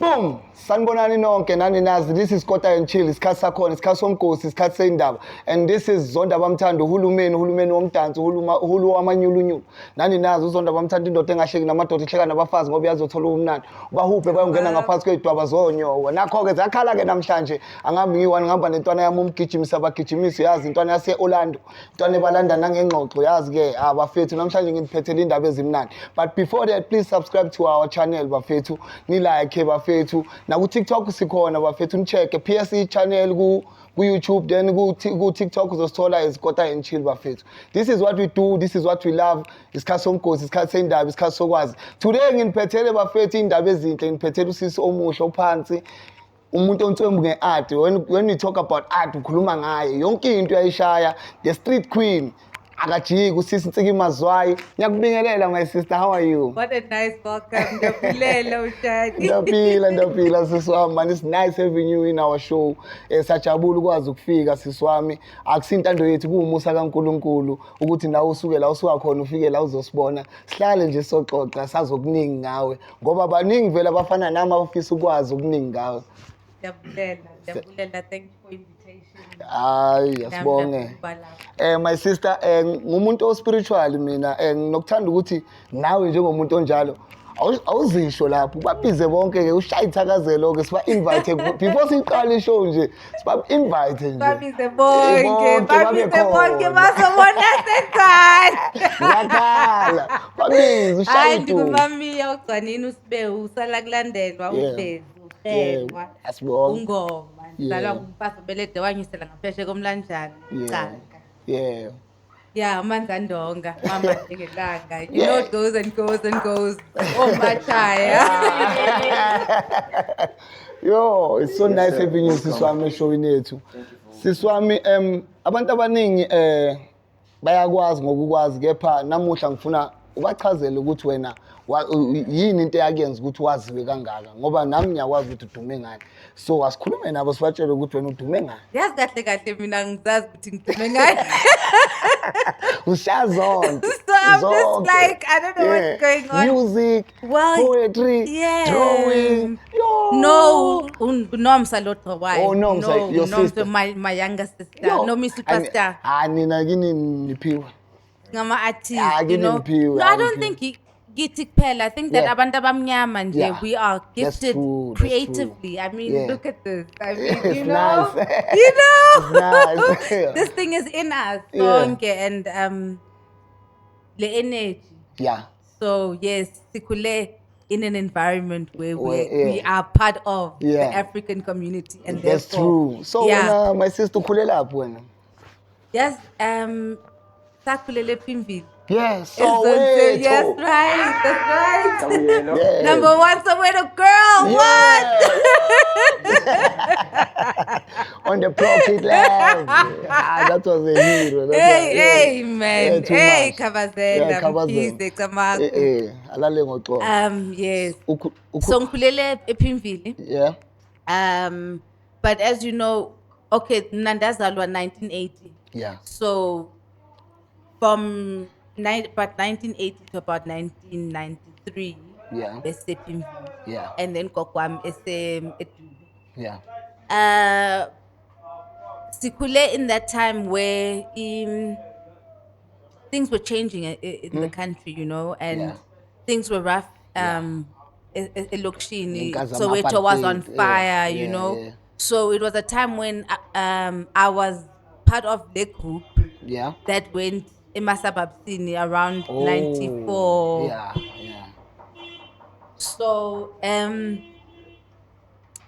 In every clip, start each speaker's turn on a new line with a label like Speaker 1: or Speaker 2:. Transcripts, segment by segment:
Speaker 1: Boom! Sanibonani nonke nani nazi, this is Kota and Chill, isikhathi sakhona, isikhathi somgosi, isikhathi seyindaba. And this is Zonda Bamthando, uhulumeni womdanso, uhulu wamanyulunyulu. Nani nazi uZonda Bamthando indoda engahleki namadoda ihleka nabafazi ngoba iyazothola ubumnandi. Bahuphe bayongena ngaphansi kwedwaba zonyoka. Nakho-ke zakhala-ke namhlanje, angabi ngiyi-one ngihamba nentwana yami umgijimisi abagijimisi, yazi intwana yase-Orlando, intwana ebalanda nangengxoxo, yazi-ke bafethu namhlanje nginiphethele indaba ezimnandi. But before that, please subscribe to our channel bafethu, ni-like bafethu. Ku-TikTok sikhona bafethu, ni-check PSE channel ku-YouTube, then ku-TikTok uzosithola as Kota and Chill bafethu. This is what we do, this is what we love. Isikhathi somgosi, isikhathi seyindaba, isikhathi sokwazi. Today nginiphethele bafethu indaba ezinhle, nginiphethele usisi omuhle ophansi. Umuntu ontswembu nge-art. When we talk about art, ukhuluma ngaye yonke into uyayishaya. The street queen. Akajiki usisi Nsiki Mazwai. Ngiyakubingelela my sister, how are you?
Speaker 2: What a nice welcome. Ndabulela ushadi.
Speaker 1: Ndaphila sisi wami, man. It's nice having you in our show. Sajabula ukwazi ukufika sisi wami. Akusintando yethu kuumusa kaNkulunkulu ukuthi nawe usuke la usuka khona ufike la uzosibona. Sihlale nje soxoxa sazokuningi ngawe ngoba baningi vele abafana nami abafisa ukwazi okuningi ngawe.
Speaker 2: Ndabulela. Thank you for invitation.
Speaker 1: Hayi, yasibonge. My sister, ngumuntu ospiritual mina, nginokuthanda ukuthi nawe njengomuntu onjalo awuzisho lapho babize bonke ke ushaye ithakazelo ke siba invite before siqale ishow nje siba invite nje
Speaker 2: babize bonke bazobona sekhaya
Speaker 1: yakhala babize ushaye
Speaker 2: tu ngumami yogcanini usibewu usala kulandelwa uvezi uhlekwa ungoma dlalwa ngumphathi belede wanyisela ngapheshe komlanjani
Speaker 1: yeah
Speaker 2: yeah, Manzandonga, Mama Tiganga. You know, it goes and goes and goes. Oh, my child.
Speaker 1: Yo, it's so nice having you, Siswami, showing yethu. Siswami, abantu abaningi bayakwazi ngokukwazi kepha namuhla ngifuna ubachazele ukuthi wena yini into yakuyenza ukuthi waziwe kangaka ngoba nami ngiyakwazi ukuthi udume ngani. So asikhulume nabo sibatshele ukuthi wena udume ngani.
Speaker 2: Yazi kahle mina ngizazi ukuthi ngidume ngani.
Speaker 1: Ushazonke.
Speaker 2: So I'm just like, I don't know what's going on.
Speaker 1: Music, poetry, drawing.
Speaker 2: No, Nomsa why?
Speaker 1: Oh, Nomsa, your sister.
Speaker 2: My younger sister. No, Miss Superstar.
Speaker 1: Nina gini niphiwe.
Speaker 2: Ngama artist, you know. No, I don't think githi kuphela. I think that abantu abamnyama nje we are gifted creatively. I mean, look at this. I mean, you know.
Speaker 1: Nice.
Speaker 2: You know.
Speaker 1: Nice.
Speaker 2: This thing is in us. And the energy.
Speaker 1: Yeah.
Speaker 2: So yes, sikule in an environment where we are part of the African community, and
Speaker 1: that's true. So when my sister ukhulela apho wena?
Speaker 2: Yes, sakhulele ePimville.
Speaker 1: Yes,
Speaker 2: right. That's right. Number one, Soweto girl.
Speaker 1: What? On the profit lab. That was a hero.
Speaker 2: Hey, man. Hey, Kabazela.
Speaker 1: Alale ngoxolo.
Speaker 2: Yes. So ngikhulele ePimville.
Speaker 1: Yeah.
Speaker 2: But as you know, okay, Nandazalwa 1980.
Speaker 1: Yeah.
Speaker 2: So from 1980 to about 1993,
Speaker 1: yeah.
Speaker 2: And then Kokwam
Speaker 1: yeah.
Speaker 2: Sikule in that time where things were changing in the country, you know, and things were rough. So Soweto was on fire, you know.
Speaker 1: Yeah.
Speaker 2: So it was a time when I was part of the group that went Emasababsini around 94.
Speaker 1: Yeah.
Speaker 2: So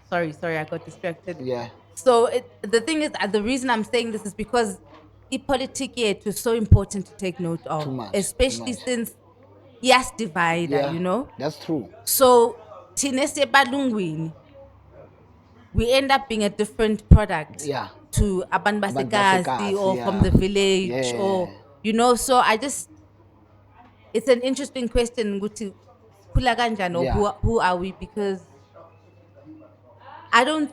Speaker 2: sorry, I got distracted.
Speaker 1: Yeah.
Speaker 2: So the thing is, the reason I'm saying this is because politics is so important to take note of, especially since yes divider, you know.
Speaker 1: That's true.
Speaker 2: So Tinese Balungwini, we end up being a different product to Aban Basekasi or from the village or you know. So it's an interesting question. Who are we? Because I don't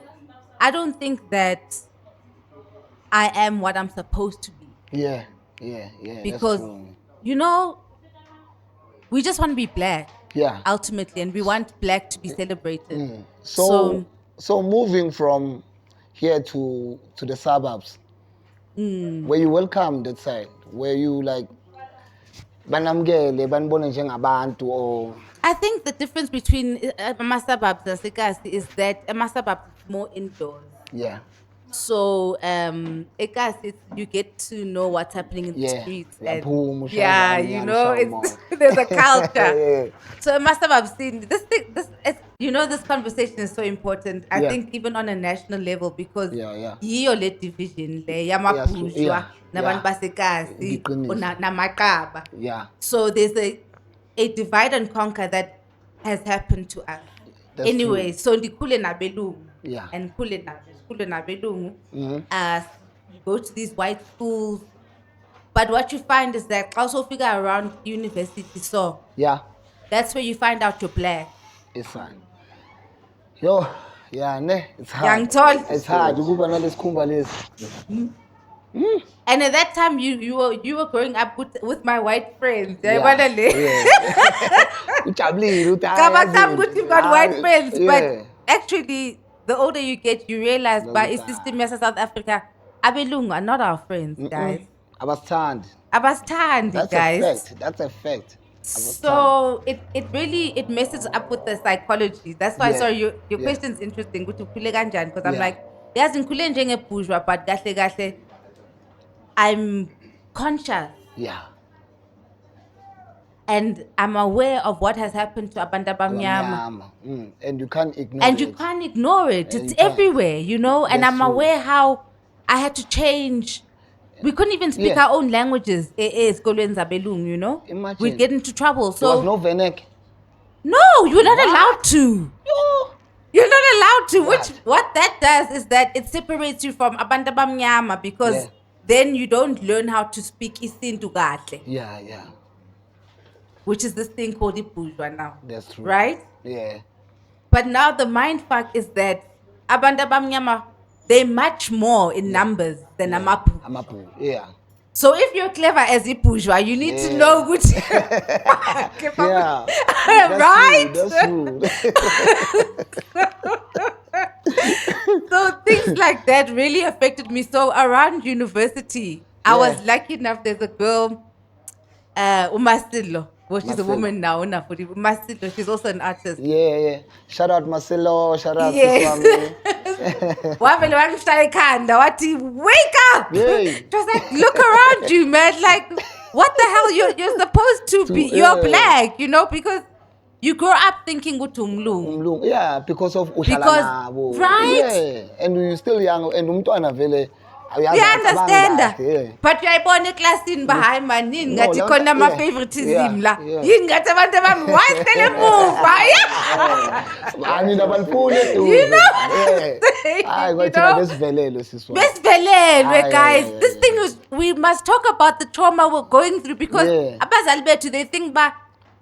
Speaker 2: think that I am what I'm supposed to be.
Speaker 1: Yeah.
Speaker 2: Because you know, we just want to be black.
Speaker 1: Yeah.
Speaker 2: ultimately, and we want black to be celebrated.
Speaker 1: So moving from here to the suburbs, were you welcome that side? Were you like banamkele banibone njengabantu or
Speaker 2: I think the difference between suburbs and Sekasi is that suburbs is more indoors.
Speaker 1: yeah.
Speaker 2: So Ekasi, you get to know what's happening in the
Speaker 1: Yeah.
Speaker 2: streets,
Speaker 1: Yeah,
Speaker 2: and
Speaker 1: boom,
Speaker 2: yeah,
Speaker 1: shazam,
Speaker 2: you
Speaker 1: yam,
Speaker 2: know,
Speaker 1: sham,
Speaker 2: it's there's a culture.
Speaker 1: yeah.
Speaker 2: So I've seen this thing. This conversation is so important. I
Speaker 1: Yeah.
Speaker 2: think even on a national level, because
Speaker 1: Yeah.
Speaker 2: yiyo le division le
Speaker 1: Yeah,
Speaker 2: yamabhujwa nabantu
Speaker 1: yeah.
Speaker 2: basekasi
Speaker 1: Ngiqinisa.
Speaker 2: namaqaba.
Speaker 1: Yeah.
Speaker 2: So there's a divide and conquer that has happened to us.
Speaker 1: That's
Speaker 2: Anyway,
Speaker 1: true.
Speaker 2: so ndikhule nabelungu.
Speaker 1: Yeah.
Speaker 2: And sikhule nabelungu. You go to these white schools. But what you find is that also figure around university, so
Speaker 1: Yeah.
Speaker 2: that's where you find out you're black.
Speaker 1: It's fine. Yo, yeah, ne, it's
Speaker 2: Young
Speaker 1: hard.
Speaker 2: tall.
Speaker 1: It's hard. Ukuba nalesikhumba lesi.
Speaker 2: And at that time you were growing up with my white friends.
Speaker 1: Yeah. Yeah. Ujabulile uthi hayi
Speaker 2: Kabakam
Speaker 1: yazi,
Speaker 2: you've got white
Speaker 1: hayi,
Speaker 2: friends,
Speaker 1: yeah.
Speaker 2: but actually the older you get, you realize by a system as South Africa, abelungu are not our friends, guys.
Speaker 1: Abasithandi.
Speaker 2: Abasithandi,
Speaker 1: That's
Speaker 2: guys.
Speaker 1: a fact. That's a fact.
Speaker 2: So it really messes up with the psychology. That's why
Speaker 1: Yeah.
Speaker 2: sorry your
Speaker 1: Yeah.
Speaker 2: question's interesting. Because I'm
Speaker 1: Yeah.
Speaker 2: like, yazi ngikhule njengebhujwa, but kahle I'm conscious
Speaker 1: Yeah.
Speaker 2: and I'm aware of what has happened to abantu abamnyama.
Speaker 1: Abamnyama. And you can't ignore
Speaker 2: And
Speaker 1: it.
Speaker 2: you can't ignore it.
Speaker 1: Yeah,
Speaker 2: It's
Speaker 1: you can't.
Speaker 2: everywhere, you know. And
Speaker 1: That's
Speaker 2: I'm
Speaker 1: true.
Speaker 2: aware how I had to change. We couldn't even speak
Speaker 1: Yeah.
Speaker 2: our own languages. Esikolweni zabelungu, you know.
Speaker 1: Imagine.
Speaker 2: We'd get into trouble.
Speaker 1: There was
Speaker 2: So
Speaker 1: no Venek.
Speaker 2: no, you're not allowed to.
Speaker 1: Yo.
Speaker 2: You're not allowed to.
Speaker 1: What?
Speaker 2: What that does is that it separates you from abantu abamnyama because
Speaker 1: Yeah.
Speaker 2: then you don't learn how to speak isintu kahle,
Speaker 1: Yeah.
Speaker 2: which is this thing called ibhujwa now.
Speaker 1: That's true.
Speaker 2: Right?
Speaker 1: Yeah.
Speaker 2: But now the mind fuck is that abantu abamnyama, they're much more in numbers than amapu.
Speaker 1: Amapu. Yeah.
Speaker 2: So if you're clever as ibhujwa, you need to
Speaker 1: Yeah.
Speaker 2: know which.
Speaker 1: Yeah.
Speaker 2: Right?
Speaker 1: That's true.
Speaker 2: So things like that really affected me. So around university, I was lucky enough. There's a girl, Umasilo. Well, she's a
Speaker 1: Masilo.
Speaker 2: woman now. Umasilo. She's also an artist.
Speaker 1: Yeah. Shout out Marcelo. Shout out
Speaker 2: Yes.
Speaker 1: Siswami.
Speaker 2: Wavele wangishaya ekhanda wathi, wake up!
Speaker 1: Yay.
Speaker 2: It was like, look around you, man. Like, what the hell? You're supposed to be. You're black, you know, because you grow up thinking ukuthi umlungu.
Speaker 1: Yeah, because of
Speaker 2: Because-
Speaker 1: uhlala nabo.
Speaker 2: right?
Speaker 1: Yeah. And you're still young and umntwana vele
Speaker 2: You
Speaker 1: uyazi
Speaker 2: understand?
Speaker 1: acabanga kahle, yeah.
Speaker 2: But uyayibona eklasini bahayi man, yini
Speaker 1: No,
Speaker 2: ngathi
Speaker 1: leyo
Speaker 2: khona
Speaker 1: nto- yeah,
Speaker 2: ama-favoritism la.
Speaker 1: yeah.
Speaker 2: Yini ngathi abantu abami wasele emuva.
Speaker 1: Bani nabalifuni eduze.
Speaker 2: You know?
Speaker 1: Yeah. Hayi
Speaker 2: You
Speaker 1: kwathina
Speaker 2: know?
Speaker 1: besivelelwe siswa.
Speaker 2: Besivelelwe,
Speaker 1: Ah,
Speaker 2: guys.
Speaker 1: yeah.
Speaker 2: This thing is, we must talk about the trauma we're going through because
Speaker 1: Yeah.
Speaker 2: abazali bethu, they think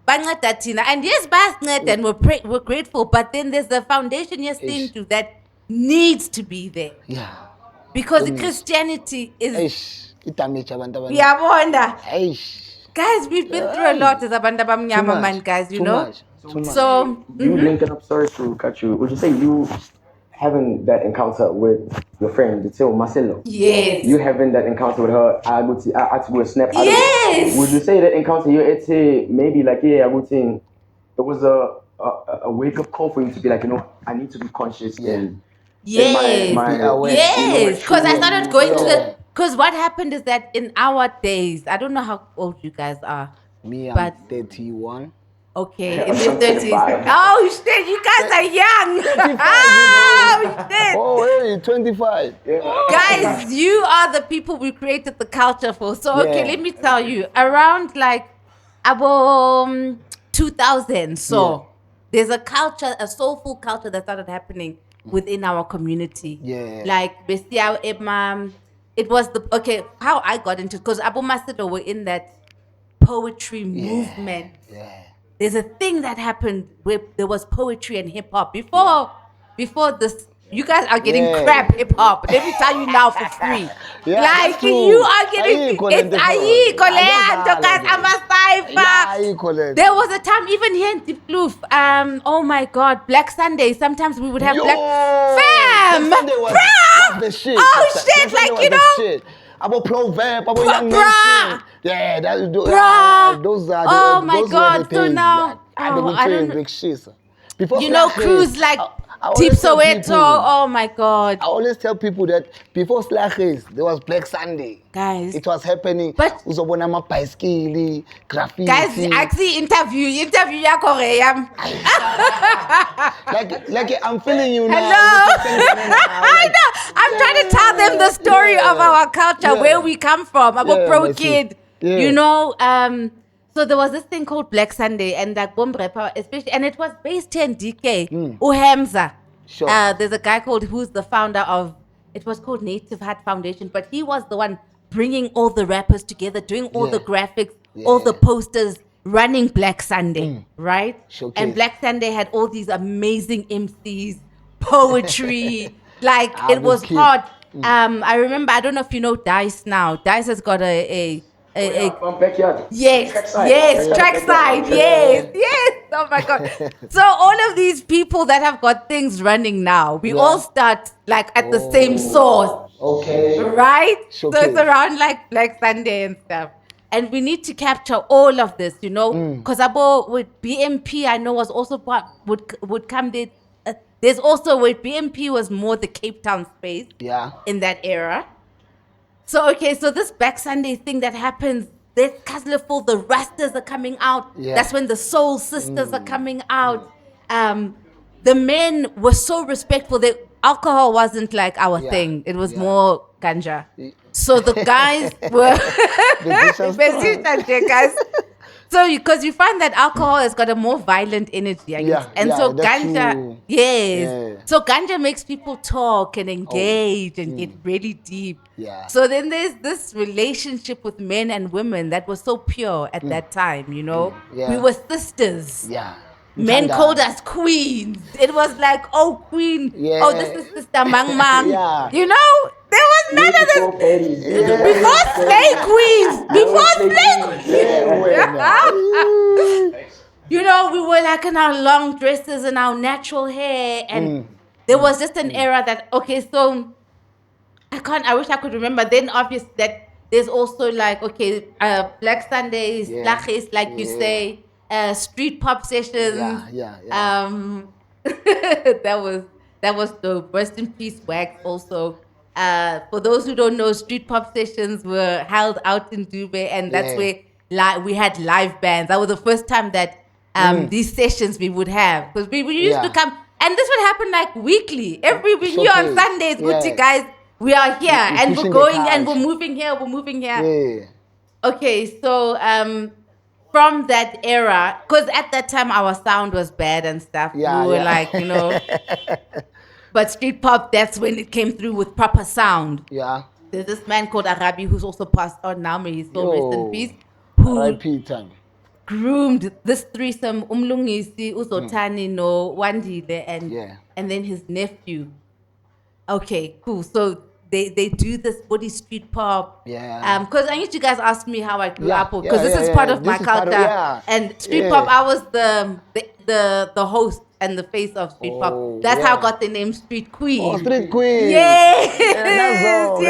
Speaker 2: banceda thina. And yes, bayasinceda and we're grateful, but then there's a foundation yesintu that needs to be there.
Speaker 1: Yeah.
Speaker 2: Because Christianity is,
Speaker 1: Eish, idamage abantu abaningi.
Speaker 2: uyabona.
Speaker 1: Eish.
Speaker 2: Guys, we've been through a lot as abantu
Speaker 1: Too
Speaker 2: abamnyama,
Speaker 1: much.
Speaker 2: man, guys, you
Speaker 1: Too
Speaker 2: know?
Speaker 1: much. Too much.
Speaker 2: So,
Speaker 3: You linking up, sorry to cut you. Would you say you having that encounter with your friend, Tio Marcelo?
Speaker 2: yes.
Speaker 3: You having that encounter with her, I had to go snap out of
Speaker 2: Yes.
Speaker 3: it. Would you say that encounter you it's maybe like I would think it was a wake up call for you to be like, you know, I need to be conscious and
Speaker 2: Yes.
Speaker 3: my
Speaker 1: Be aware.
Speaker 2: Yes, because I started going to the.
Speaker 1: Yeah.
Speaker 2: Because what happened is that in our days, I don't know how old you guys are.
Speaker 1: Me, I'm
Speaker 2: But-
Speaker 1: 31.
Speaker 2: Okay,
Speaker 3: Yeah,
Speaker 2: in your
Speaker 3: I'm
Speaker 2: 30s.
Speaker 3: 25.
Speaker 2: Oh shit, you guys are young. Oh shit.
Speaker 1: Oh, hey, 25.
Speaker 2: Guys, you are the people we created the culture for. So okay,
Speaker 1: Yeah.
Speaker 2: let me tell you, around like about 2000, so there's a culture, a soulful culture that started happening within our community.
Speaker 1: Yeah.
Speaker 2: Like Besia Imam, it was how I got into it because Abu Masido were in that poetry movement.
Speaker 1: Yeah.
Speaker 2: There's a thing that happened where there was poetry and hip hop before this You guys are getting crap hip hop. Let me tell you now for free.
Speaker 1: Yeah,
Speaker 2: like
Speaker 1: that's true.
Speaker 2: you are getting
Speaker 1: Ayikho
Speaker 2: it's
Speaker 1: lento
Speaker 2: ayikho
Speaker 1: khona.
Speaker 2: leyanto guys
Speaker 1: Yeah,
Speaker 2: ama-cypher.
Speaker 1: ayikho lento.
Speaker 2: There was a time even here in Diepkloof, oh my God, Black Sunday. Sometimes we would have
Speaker 1: Yo!
Speaker 2: Black fam.
Speaker 1: Black Sunday was
Speaker 2: Bruh!
Speaker 1: the shit.
Speaker 2: Oh
Speaker 1: Black
Speaker 2: shit,
Speaker 1: Sunday
Speaker 2: like
Speaker 1: was
Speaker 2: you
Speaker 1: the
Speaker 2: know.
Speaker 1: shit. About Proverb, about Young
Speaker 2: Bruh!
Speaker 1: Nation. Yeah,
Speaker 2: Bruh!
Speaker 1: those are
Speaker 2: Oh
Speaker 1: the,
Speaker 2: my
Speaker 1: those
Speaker 2: God,
Speaker 1: were the
Speaker 2: so
Speaker 1: days.
Speaker 2: now-
Speaker 1: I
Speaker 2: oh,
Speaker 1: don't
Speaker 2: I
Speaker 1: feel
Speaker 2: don't-
Speaker 1: big shit. Sir. Before
Speaker 2: You know,
Speaker 1: Slack
Speaker 2: crews
Speaker 1: Race,
Speaker 2: like
Speaker 1: I always
Speaker 2: Deep
Speaker 1: tell
Speaker 2: Soweto.
Speaker 1: people-
Speaker 2: Oh my God.
Speaker 1: I always tell people that before Slack Race, there was Black Sunday.
Speaker 2: Guys.
Speaker 1: It was happening.
Speaker 2: But-
Speaker 1: Uzobona amabhayisikili, graffiti.
Speaker 2: Guys, actually interview yakho re yam.
Speaker 1: like I'm feeling you now.
Speaker 2: Hello. I
Speaker 1: Like,
Speaker 2: know. I'm trying to tell them the story of our culture, where we come from, about
Speaker 1: Yeah,
Speaker 2: pro
Speaker 1: my
Speaker 2: kid.
Speaker 1: sis. Yeah.
Speaker 2: You know, so there was this thing called Black Sunday, and like Boom Rapper, especially, and it was based here in DK. Uhemza.
Speaker 1: Sure.
Speaker 2: There's a guy called who's the founder of. It was called Native Heart Foundation, but he was the one bringing all the rappers together, doing all the graphics, all the posters, running Black Sunday, right?
Speaker 1: Showcase.
Speaker 2: And Black Sunday had all these amazing MCs, poetry, like
Speaker 1: Ah,
Speaker 2: it was
Speaker 1: this kid.
Speaker 2: hot. I remember, I don't know if you know Dice now. Dice has got a
Speaker 3: From backyard.
Speaker 2: yes,
Speaker 3: Trackside.
Speaker 2: yes,
Speaker 3: Yeah.
Speaker 2: trackside, yes. Oh my God. So all of these people that have got things running now, we all start like at the same source,
Speaker 1: Okay.
Speaker 2: right? So
Speaker 1: Showcase.
Speaker 2: it's around like Black Sunday and stuff. And we need to capture all of this, you know, because with BMP, I know was also part would come there. There's also with BMP was more the Cape Town space
Speaker 1: Yeah.
Speaker 2: in that era. So okay, so this Black Sunday thing that happens, there's Kasleful, the Rastas are coming out.
Speaker 1: Yeah.
Speaker 2: That's when the Soul Sisters are coming out. The men were so respectful that alcohol wasn't like our thing. It was more ganja. So the guys were
Speaker 1: Musicians.
Speaker 2: guys. So because you find that alcohol has got a more violent energy, I guess.
Speaker 1: Yeah,
Speaker 2: And
Speaker 1: yeah,
Speaker 2: so
Speaker 1: that's
Speaker 2: ganja,
Speaker 1: true.
Speaker 2: yes.
Speaker 1: Yeah.
Speaker 2: So ganja makes people talk and engage and get really deep.
Speaker 1: Yeah.
Speaker 2: So then there's this relationship with men and women that was so pure at that time, you know.
Speaker 1: Yeah.
Speaker 2: We were sisters.
Speaker 1: Yeah.
Speaker 2: Men
Speaker 1: Mthandana.
Speaker 2: called us queens. It was like, oh, queen.
Speaker 1: Yeah.
Speaker 2: Oh, this is Sister Mang Mang.
Speaker 1: Yeah.
Speaker 2: You know, there was none of this.
Speaker 3: Before Paris.
Speaker 2: Before slay queens. Before slay queens. You know, we were like in our long dresses and our natural hair. And there was just an era that, okay, so I wish I could remember. Then obviously that there's also like, okay, Black Sundays, Lachis, like you say, street pop sessions.
Speaker 1: Yeah.
Speaker 2: that was dope. Rest in peace, Wax. Also, for those who don't know, street pop sessions were held out in Dubai, and that's where we had live bands. That was the first time that these sessions we would have, because we used to come, and this would happen like weekly. Every week, you on
Speaker 1: Showcase.
Speaker 2: Sundays, Gucci guys, we are here and we're
Speaker 1: pushing the
Speaker 2: going and
Speaker 1: cars.
Speaker 2: we're moving here, we're moving here.
Speaker 1: Yeah.
Speaker 2: Okay, so from that era, because at that time our sound was bad and stuff.
Speaker 1: Yeah,
Speaker 2: we were
Speaker 1: yeah.
Speaker 2: like, you know. But street pop, that's when it came through with proper sound.
Speaker 1: Yeah.
Speaker 2: There's this man called Arabi who's also passed on now, may his soul rest in
Speaker 1: Yo.
Speaker 2: peace, who
Speaker 1: R.I.P. time.
Speaker 2: groomed this threesome, Umlungisi, Uzotani, no Wandile, and then his nephew. Okay, cool. So they do this body street pop.
Speaker 1: Yeah.
Speaker 2: Because I need you guys ask me how I grew
Speaker 1: Yeah,
Speaker 2: up, because
Speaker 1: yeah,
Speaker 2: this
Speaker 1: yeah,
Speaker 2: is
Speaker 1: yeah.
Speaker 2: part of
Speaker 1: This
Speaker 2: my
Speaker 1: is part
Speaker 2: culture.
Speaker 1: of-
Speaker 2: And street
Speaker 1: Yeah.
Speaker 2: pop, I was the host and the face of street
Speaker 1: Oh,
Speaker 2: pop. That's how I
Speaker 1: yeah.
Speaker 2: got the name Street Queen.
Speaker 1: Oh, Street Queen.
Speaker 2: Yes,
Speaker 1: that's all.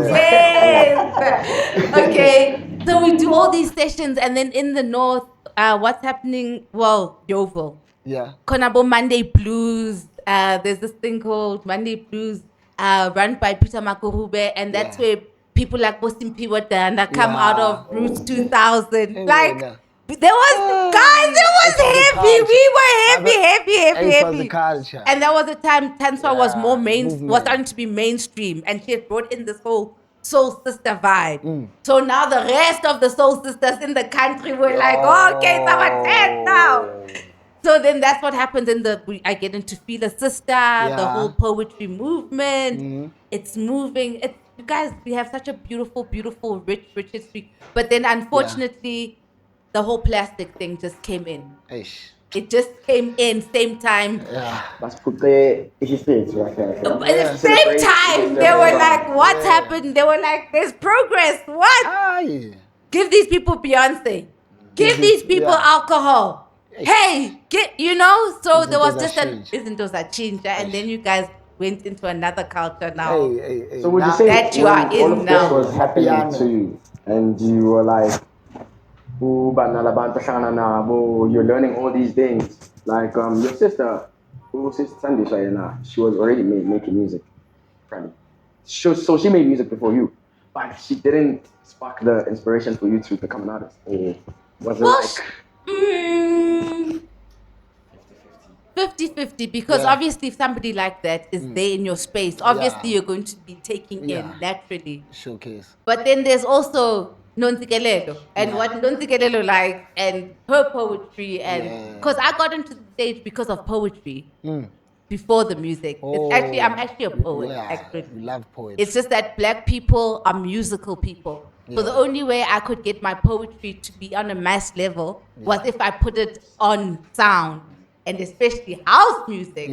Speaker 2: yes. Okay, so we do all these sessions, and then in the north, what's happening? Well, Yeovil,
Speaker 1: Yeah.
Speaker 2: Konabo Monday Blues. There's this thing called Monday Blues, run by Peter Makurube, and that's where people like Bosimpi Wadanda come out of Roots 2000.
Speaker 1: Yeah,
Speaker 2: Like,
Speaker 1: yeah.
Speaker 2: there was, guys, it was
Speaker 1: It's the
Speaker 2: heavy.
Speaker 1: culture.
Speaker 2: We were heavy.
Speaker 1: It was the culture.
Speaker 2: And that was the time Tanswa was more
Speaker 1: movement.
Speaker 2: was starting to be mainstream, and she had brought in this whole soul sister vibe. So now the rest of the soul sisters in the country were like, okay, it's our turn now. So then that's what happens I get into Feel a Sister, the whole poetry movement. It's moving. You guys, we have such a beautiful, beautiful, rich history. But then unfortunately, the whole plastic thing just came in.
Speaker 1: Eish.
Speaker 2: It just came in same time.
Speaker 3: Mas porque existente, like,
Speaker 2: At the same time, they were like, "What's happened?" They were like, "There's progress. What?
Speaker 1: Hayi.
Speaker 2: Give these people Beyonce. Give these people alcohol. Hey, So there was just isn't those that changed, and then you guys went into another culture now.
Speaker 1: Hey.
Speaker 3: So would you say
Speaker 2: that you
Speaker 3: when
Speaker 2: are in
Speaker 3: all of
Speaker 2: now.
Speaker 3: this was happening to you, and you were like, you're learning all these things. Like your sister, Sandy Shayana, she was already making music. Right? So she made music before you, but she didn't spark the inspiration for you to become an artist. Or was it like
Speaker 2: 50-50, because obviously if somebody like that is there in your space, obviously you're going to be taking in naturally.
Speaker 1: Showcase.
Speaker 2: But then there's also Nontikelelo, and what Nontikelelo like, and her poetry, and because I got into the stage because of poetry before the music. I'm actually a poet. Actually,
Speaker 1: You love poets.
Speaker 2: it's just that Black people are musical people. So the only way I could get my poetry to be on a mass level was if I put it on sound, and especially house music,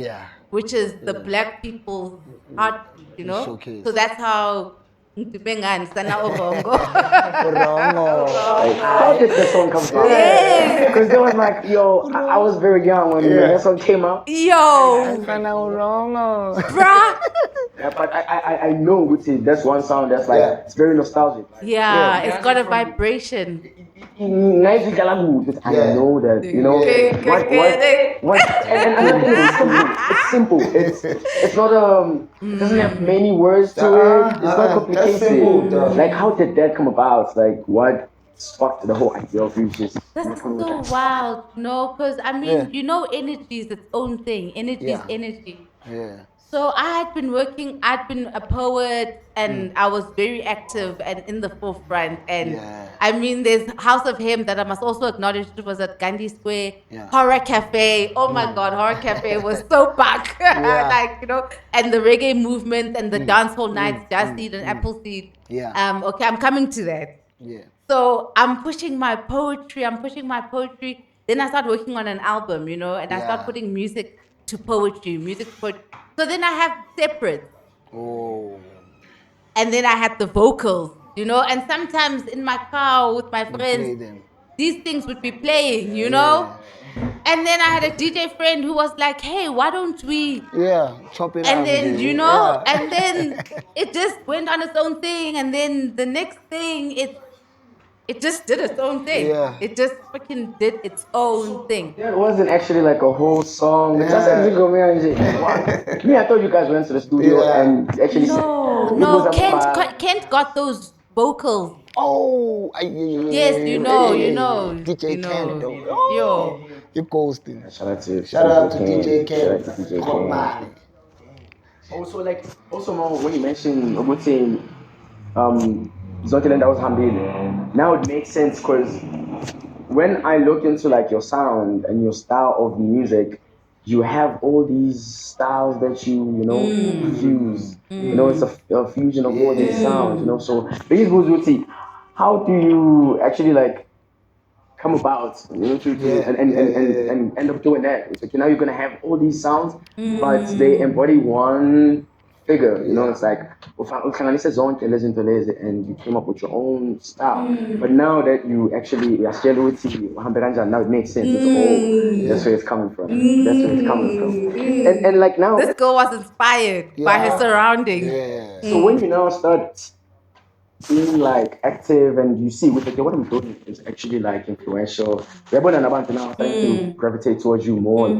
Speaker 2: which is the Black people's heartbeat,
Speaker 1: Showcase.
Speaker 2: So that's how Ngibengani Sana Obongo.
Speaker 3: how did the song come about? Because there was like, I was very young when that song came out.
Speaker 2: Yo, bruh.
Speaker 3: Yeah, but I know that's one sound that's like it's very nostalgic.
Speaker 2: Yeah, it's got a vibration.
Speaker 3: I know that, what and another thing, it's simple. It's not it doesn't have many words to it. It's not complicated. Like, how did that come about? Like, what sparked the whole idea of you just
Speaker 2: That's so wild, because I mean, energy is its own thing. Energy is energy.
Speaker 1: Yeah.
Speaker 2: So I'd been a poet, and I was very active and in the forefront. And I mean, there's House of Hymn that I must also acknowledge. It was at Gandhi Square, Horror Cafe. Oh my God, Horror Cafe was so back. And the reggae movement and the dancehall nights, Jazz Seed and Appleseed.
Speaker 1: Yeah.
Speaker 2: Okay, I'm coming to that.
Speaker 1: Yeah.
Speaker 2: So I'm pushing my poetry. Then I start working on an album, and I start putting music to poetry. So then I have separate.
Speaker 1: Oh.
Speaker 2: And then I had the vocals, and sometimes in my car with my friends, these things would be playing, And then I had a DJ friend who was like, "Hey, why don't we?"
Speaker 1: Chop it.
Speaker 2: And then and then it just went on its own thing, and then the next thing it just did its own thing. It just freaking did its own thing.
Speaker 3: It wasn't actually like a whole song. It's just me, I thought you guys went to the studio and actually.
Speaker 2: No. Kent got those vocals.
Speaker 1: Oh,
Speaker 2: yes, you know.
Speaker 1: DJ Kent, though.
Speaker 2: Yo.
Speaker 1: You're ghosting.
Speaker 3: Shout out to
Speaker 1: DJ Kent.
Speaker 3: Shout out to DJ Kent. Also, Mo, when you mentioned Obutin, Zotiland that was Hambili, now it makes sense because when I look into like your sound and your style of music, you have all these styles that you fuse. It's a fusion of all these sounds. So basically, how do you actually like come about and end up doing that? It's like now you're gonna have all these sounds, but they embody one figure. It's like and you came up with your own style. But now that you actually now it makes sense. That's where it's coming from. And like now,
Speaker 2: this girl was inspired by her surroundings.
Speaker 3: So when you now start being like active and you see with what I'm doing is actually like influential, Rebel and Abantu now starting to gravitate towards you more.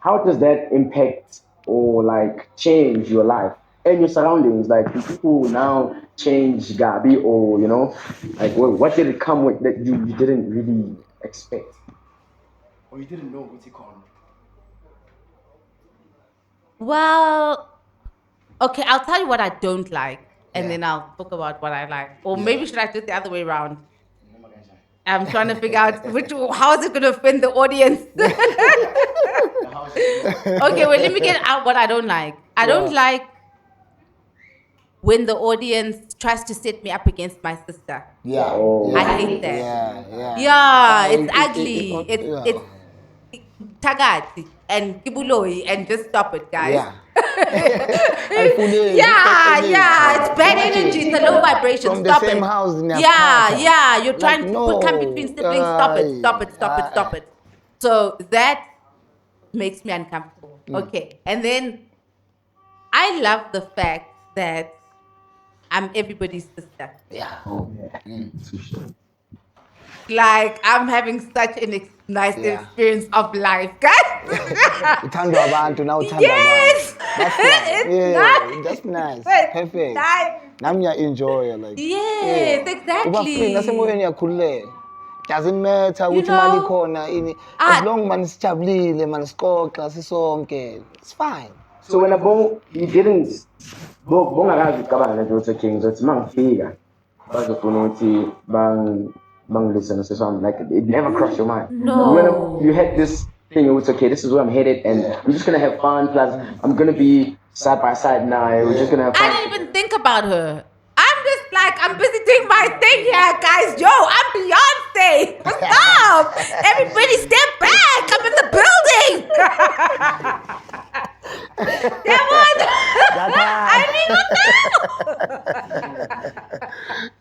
Speaker 3: How does that impact or like change your life and your surroundings? Like, do people now change Gabi, or like what did it come with that you didn't really expect, or you didn't know what's it called?
Speaker 2: Well, okay, I'll tell you what I don't like, and then I'll talk about what I like. Or maybe should I do it the other way around? I'm trying to figure out how is it going to offend the audience? Okay, well, let me get out what I don't like. I don't like when the audience tries to set me up against my sister. I hate that. Yeah, it's ugly. Tagati and Kibuloi and just stop it, guys.
Speaker 1: Yeah.
Speaker 2: It's bad energy. It's a low vibration.
Speaker 1: From
Speaker 2: Stop
Speaker 1: the same
Speaker 2: it.
Speaker 1: house.
Speaker 2: You're trying to come between siblings. Stop it. So that makes me uncomfortable. Okay, and then I love the fact that I'm everybody's sister.
Speaker 1: Yeah.
Speaker 2: Like I'm having such a nice experience of life, guys.
Speaker 1: Uthandwa abantu now uthandwa
Speaker 2: Yes!
Speaker 1: abantu. That's nice. Perfect.
Speaker 2: Nice.
Speaker 1: Nami enjoy like.
Speaker 2: Yes,
Speaker 1: Uba
Speaker 2: exactly.
Speaker 1: free nasemoyeni yakhululeka. Doesn't matter ukuthi mali khona ini. As long man sijabulile man sixoxa sisonke. It's fine.
Speaker 3: So when you didn't bongakazi ucabanga le nto ukuthi ngizothi mangifika bazofuna ukuthi listen to something, like it never crossed your mind.
Speaker 2: No.
Speaker 3: You had this thing, it's okay, this is where I'm headed and we're just gonna have fun, plus I'm gonna be side by side now, we're just gonna have fun.
Speaker 2: I didn't even think about her. I'm just like, I'm busy doing my thing here, guys. Yo, I'm Beyonce. What's up? Everybody step back. I'm in the building. Come on. I didn't even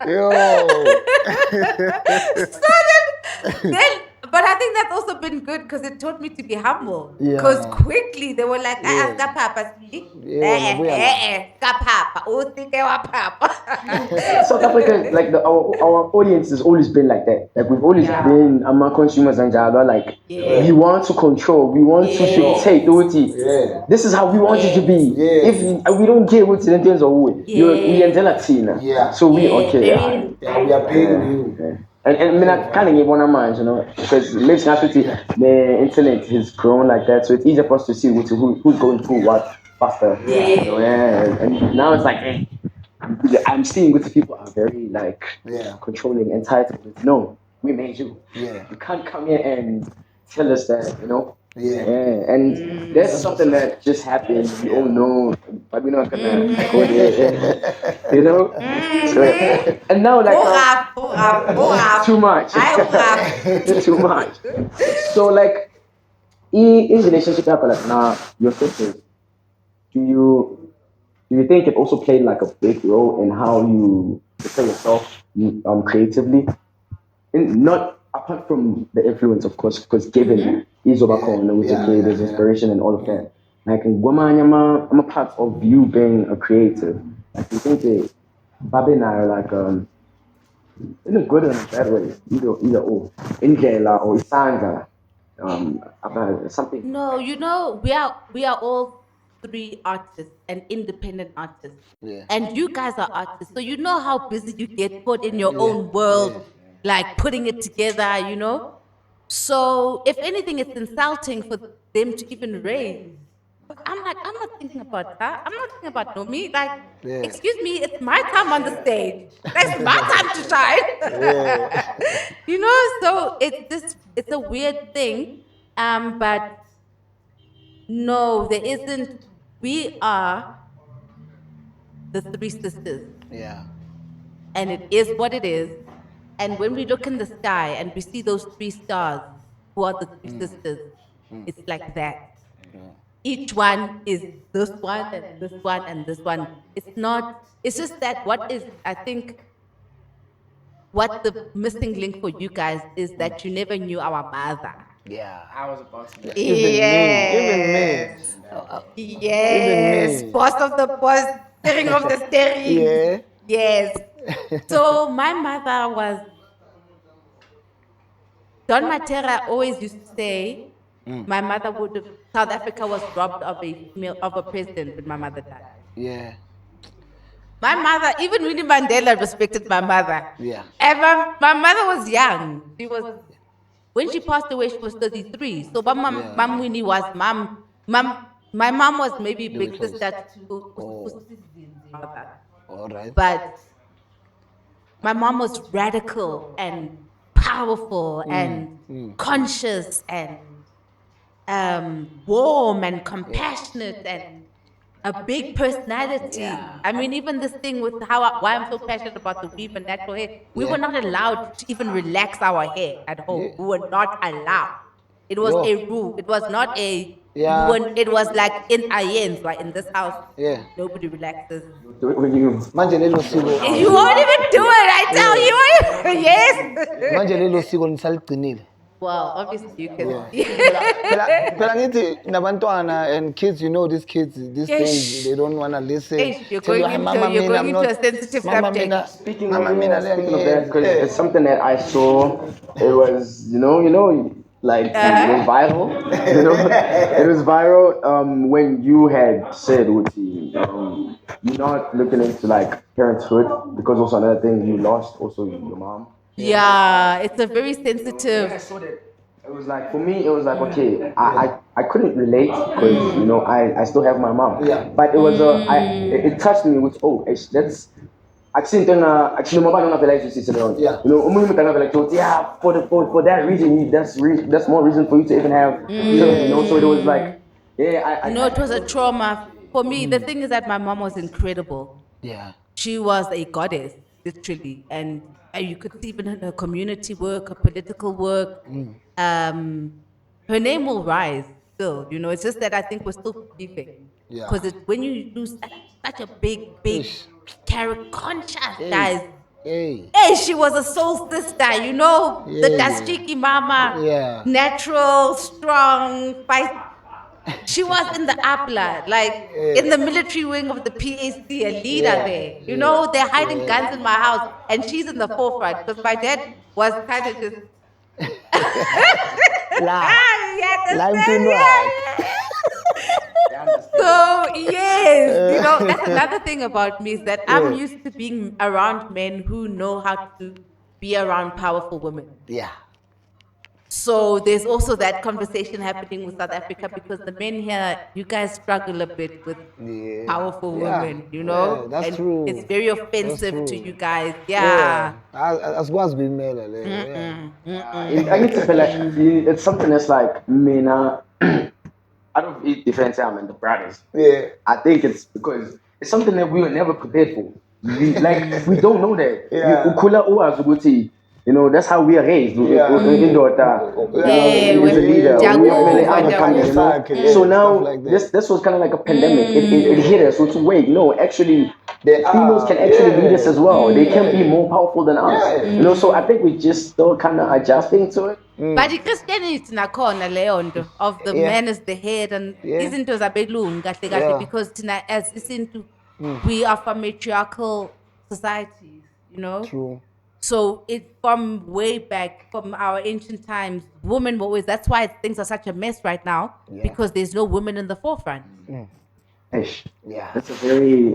Speaker 2: know.
Speaker 1: Yo.
Speaker 2: So then, but I think that's also been good because it taught me to be humble.
Speaker 1: Yeah.
Speaker 2: Because quickly they were like, Papa,
Speaker 3: South Africa, like our audience has always been like that. Like we've always been among consumers and Java, like we want to control, we want to dictate. This is how we want it to be. If we don't care what's in terms of we are Latina. So we okay.
Speaker 1: We are paying you.
Speaker 3: And I mean, I kind of give one of mine, because lives naturally, the internet has grown like that, so it's easier for us to see who's going through what faster. And now it's like, I'm seeing with people are very like controlling, entitled. No, we made you. You can't come here and tell us that, and there's something that just happened. We all know, but we're not gonna go there. So, and now like too much. Too much. So like in relationship, like now your sisters, do you think it also played like a big role in how you portray yourself creatively? Not apart from the influence, of course, because given is with the creators, inspiration and all of that. Like I'm a part of you being a creative. Like you think that Bobby and I are like in a good and a bad way, either or. Ingela or Isanga. About something.
Speaker 2: No, we are all three artists and independent artists. And you guys are artists, so you know how busy you get put in your own world, like putting it together, So if anything, it's insulting for them to even raise. But I'm like, I'm not thinking about that. I'm not thinking about Nomi. Like, excuse me, it's my time on the stage. That's my time to shine. So it's a weird thing. But no, there isn't. We are the three sisters. And it is what it is. And when we look in the sky and we see those three stars, who are the three sisters, it's like that. Each one is this one and this one and this one. It's just that I think, what the missing link for you guys is that you never knew our mother.
Speaker 3: I was about to.
Speaker 2: Yes. Yes. Boss of the boss, steering of the steering. Yes. So my mother was, Don Matera always used to say, my mother South Africa was robbed of a president when my mother died. My mother, even Winnie Mandela respected my mother. And my mother was young. When she passed away, she was 33. So Mom Winnie was mom. My mom was maybe big sister to mother.
Speaker 1: All right.
Speaker 2: But my mom was radical and powerful and conscious and warm and compassionate and a big personality. I mean, even this thing with why I'm so passionate about the weave and natural hair, we were not allowed to even relax our hair at home. We were not allowed. It was
Speaker 1: Yo.
Speaker 2: a rule. It was not a.
Speaker 1: Yeah.
Speaker 2: It was like in Ayens, right? In this house,
Speaker 1: Yeah.
Speaker 2: nobody relaxes.
Speaker 3: Do it when you.
Speaker 1: Manje lelo siko.
Speaker 2: You won't even do it. I tell you. Yes.
Speaker 1: Manje lelo siko nisaligcinile.
Speaker 2: Well, obviously you can.
Speaker 1: Phela ngithi nabantwana and kids, you know, these kids, these
Speaker 2: Yes.
Speaker 1: things, they don't want to listen.
Speaker 2: You're
Speaker 1: Tell you,
Speaker 2: going
Speaker 1: "Hey,
Speaker 2: into-
Speaker 1: mama,
Speaker 2: you're
Speaker 1: mina,
Speaker 2: going
Speaker 1: I'm
Speaker 2: into
Speaker 1: not-
Speaker 2: a sensitive
Speaker 1: mama,
Speaker 2: subject."
Speaker 1: mina-
Speaker 3: Speaking
Speaker 1: mama,
Speaker 3: of,
Speaker 1: mina,
Speaker 3: speaking of
Speaker 1: yeah,
Speaker 3: that, because
Speaker 1: yeah.
Speaker 3: it's something that I saw. It was, like it was viral. It was viral. When you had said, Uti, you're not looking into like parenthood because also another thing you lost also your mom.
Speaker 2: Yeah, it's a very sensitive.
Speaker 3: I saw that. It was like for me, it was like okay, I couldn't relate because I still have my mom.
Speaker 1: Yeah.
Speaker 3: But it was it touched me with that's actually my mom not like to
Speaker 1: Yeah.
Speaker 3: yeah, for that reason that's more reason for you to even have children, so it was like I
Speaker 2: No, it was a trauma. For me, the thing is that my mom was incredible.
Speaker 1: Yeah.
Speaker 2: She was a goddess, literally. And you could see even in her community work, her political work. Her name will rise still, it's just that I think we're still believing.
Speaker 1: Yeah.
Speaker 2: Because when you lose such a big
Speaker 1: Ish.
Speaker 2: character, conscious, guys.
Speaker 1: Hey.
Speaker 2: Hey, she was a soul sister, the
Speaker 1: Yeah.
Speaker 2: Dastiki mama,
Speaker 1: Yeah.
Speaker 2: natural, strong, fight. She was in the APLA, like in the military wing of the PAC, a leader
Speaker 1: Yeah.
Speaker 2: there. They're hiding guns in my house, and she's in the forefront because my dad was kind of just.
Speaker 1: Lime to work.
Speaker 2: So yes, that's another thing about me is that I'm used to being around men who know how to be around powerful women.
Speaker 1: Yeah.
Speaker 2: So there's also that conversation happening with South Africa because the men here, you guys struggle a bit with powerful
Speaker 1: Yeah.
Speaker 2: women,
Speaker 1: Yeah, that's
Speaker 2: and
Speaker 1: true.
Speaker 2: it's very offensive
Speaker 1: That's
Speaker 2: to
Speaker 1: true.
Speaker 2: you guys. Yeah.
Speaker 1: Asikwazi ukuyimela le. Yeah.
Speaker 3: I need to feel like it's something that's like mina. I don't eat defense arm and the brothers.
Speaker 1: Yeah.
Speaker 3: I think it's because it's something that we were never prepared for. We don't know that.
Speaker 1: Yeah.
Speaker 3: Ukhula uwazi ukuthi, that's how we are raised.
Speaker 1: Yeah.
Speaker 3: Indoda,
Speaker 2: Yeah,
Speaker 3: is a leader.
Speaker 2: Jagu,
Speaker 3: We are really
Speaker 2: Jagu.
Speaker 3: understanding,
Speaker 1: Yeah,
Speaker 3: So now
Speaker 1: stuff like that.
Speaker 3: this was kind of like a pandemic. It hit us. So to wait, no, actually,
Speaker 1: They
Speaker 3: females
Speaker 1: are.
Speaker 3: can actually lead us as well. They can be
Speaker 1: Yeah.
Speaker 3: more powerful than us.
Speaker 1: Yeah.
Speaker 3: So I think we're just still kind of adjusting to it.
Speaker 2: But Christianity nakhona leyo nto of the
Speaker 1: Yeah.
Speaker 2: man as the head and
Speaker 1: Yeah.
Speaker 2: izinto zabelungu kahle kahle
Speaker 1: Yeah.
Speaker 2: because thina as isintu we are from matriarchal societies,
Speaker 1: True.
Speaker 2: So it from way back from our ancient times, women were always. That's why things are such a mess right now because there's no women in the forefront.
Speaker 3: Ish.
Speaker 1: Yeah.
Speaker 3: That's a very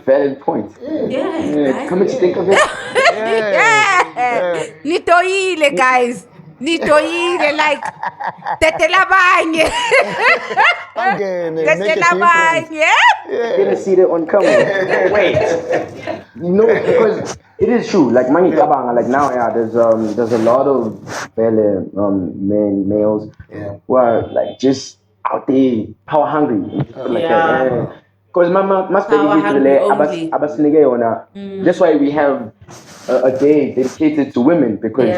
Speaker 3: valid point.
Speaker 2: Yeah,
Speaker 3: Come to think of it.
Speaker 2: Nitoile, guys. Nitoile, like tetela banye.
Speaker 1: Bangene, make a
Speaker 2: Tetela
Speaker 1: difference.
Speaker 2: banye.
Speaker 3: Didn't see that on camera. Wait. Because it is true. Like money tabanga, like now, there's a lot of males who are like just out there power hungry. Because mama must be
Speaker 2: Power hungry only.
Speaker 3: That's why we have a day dedicated to women because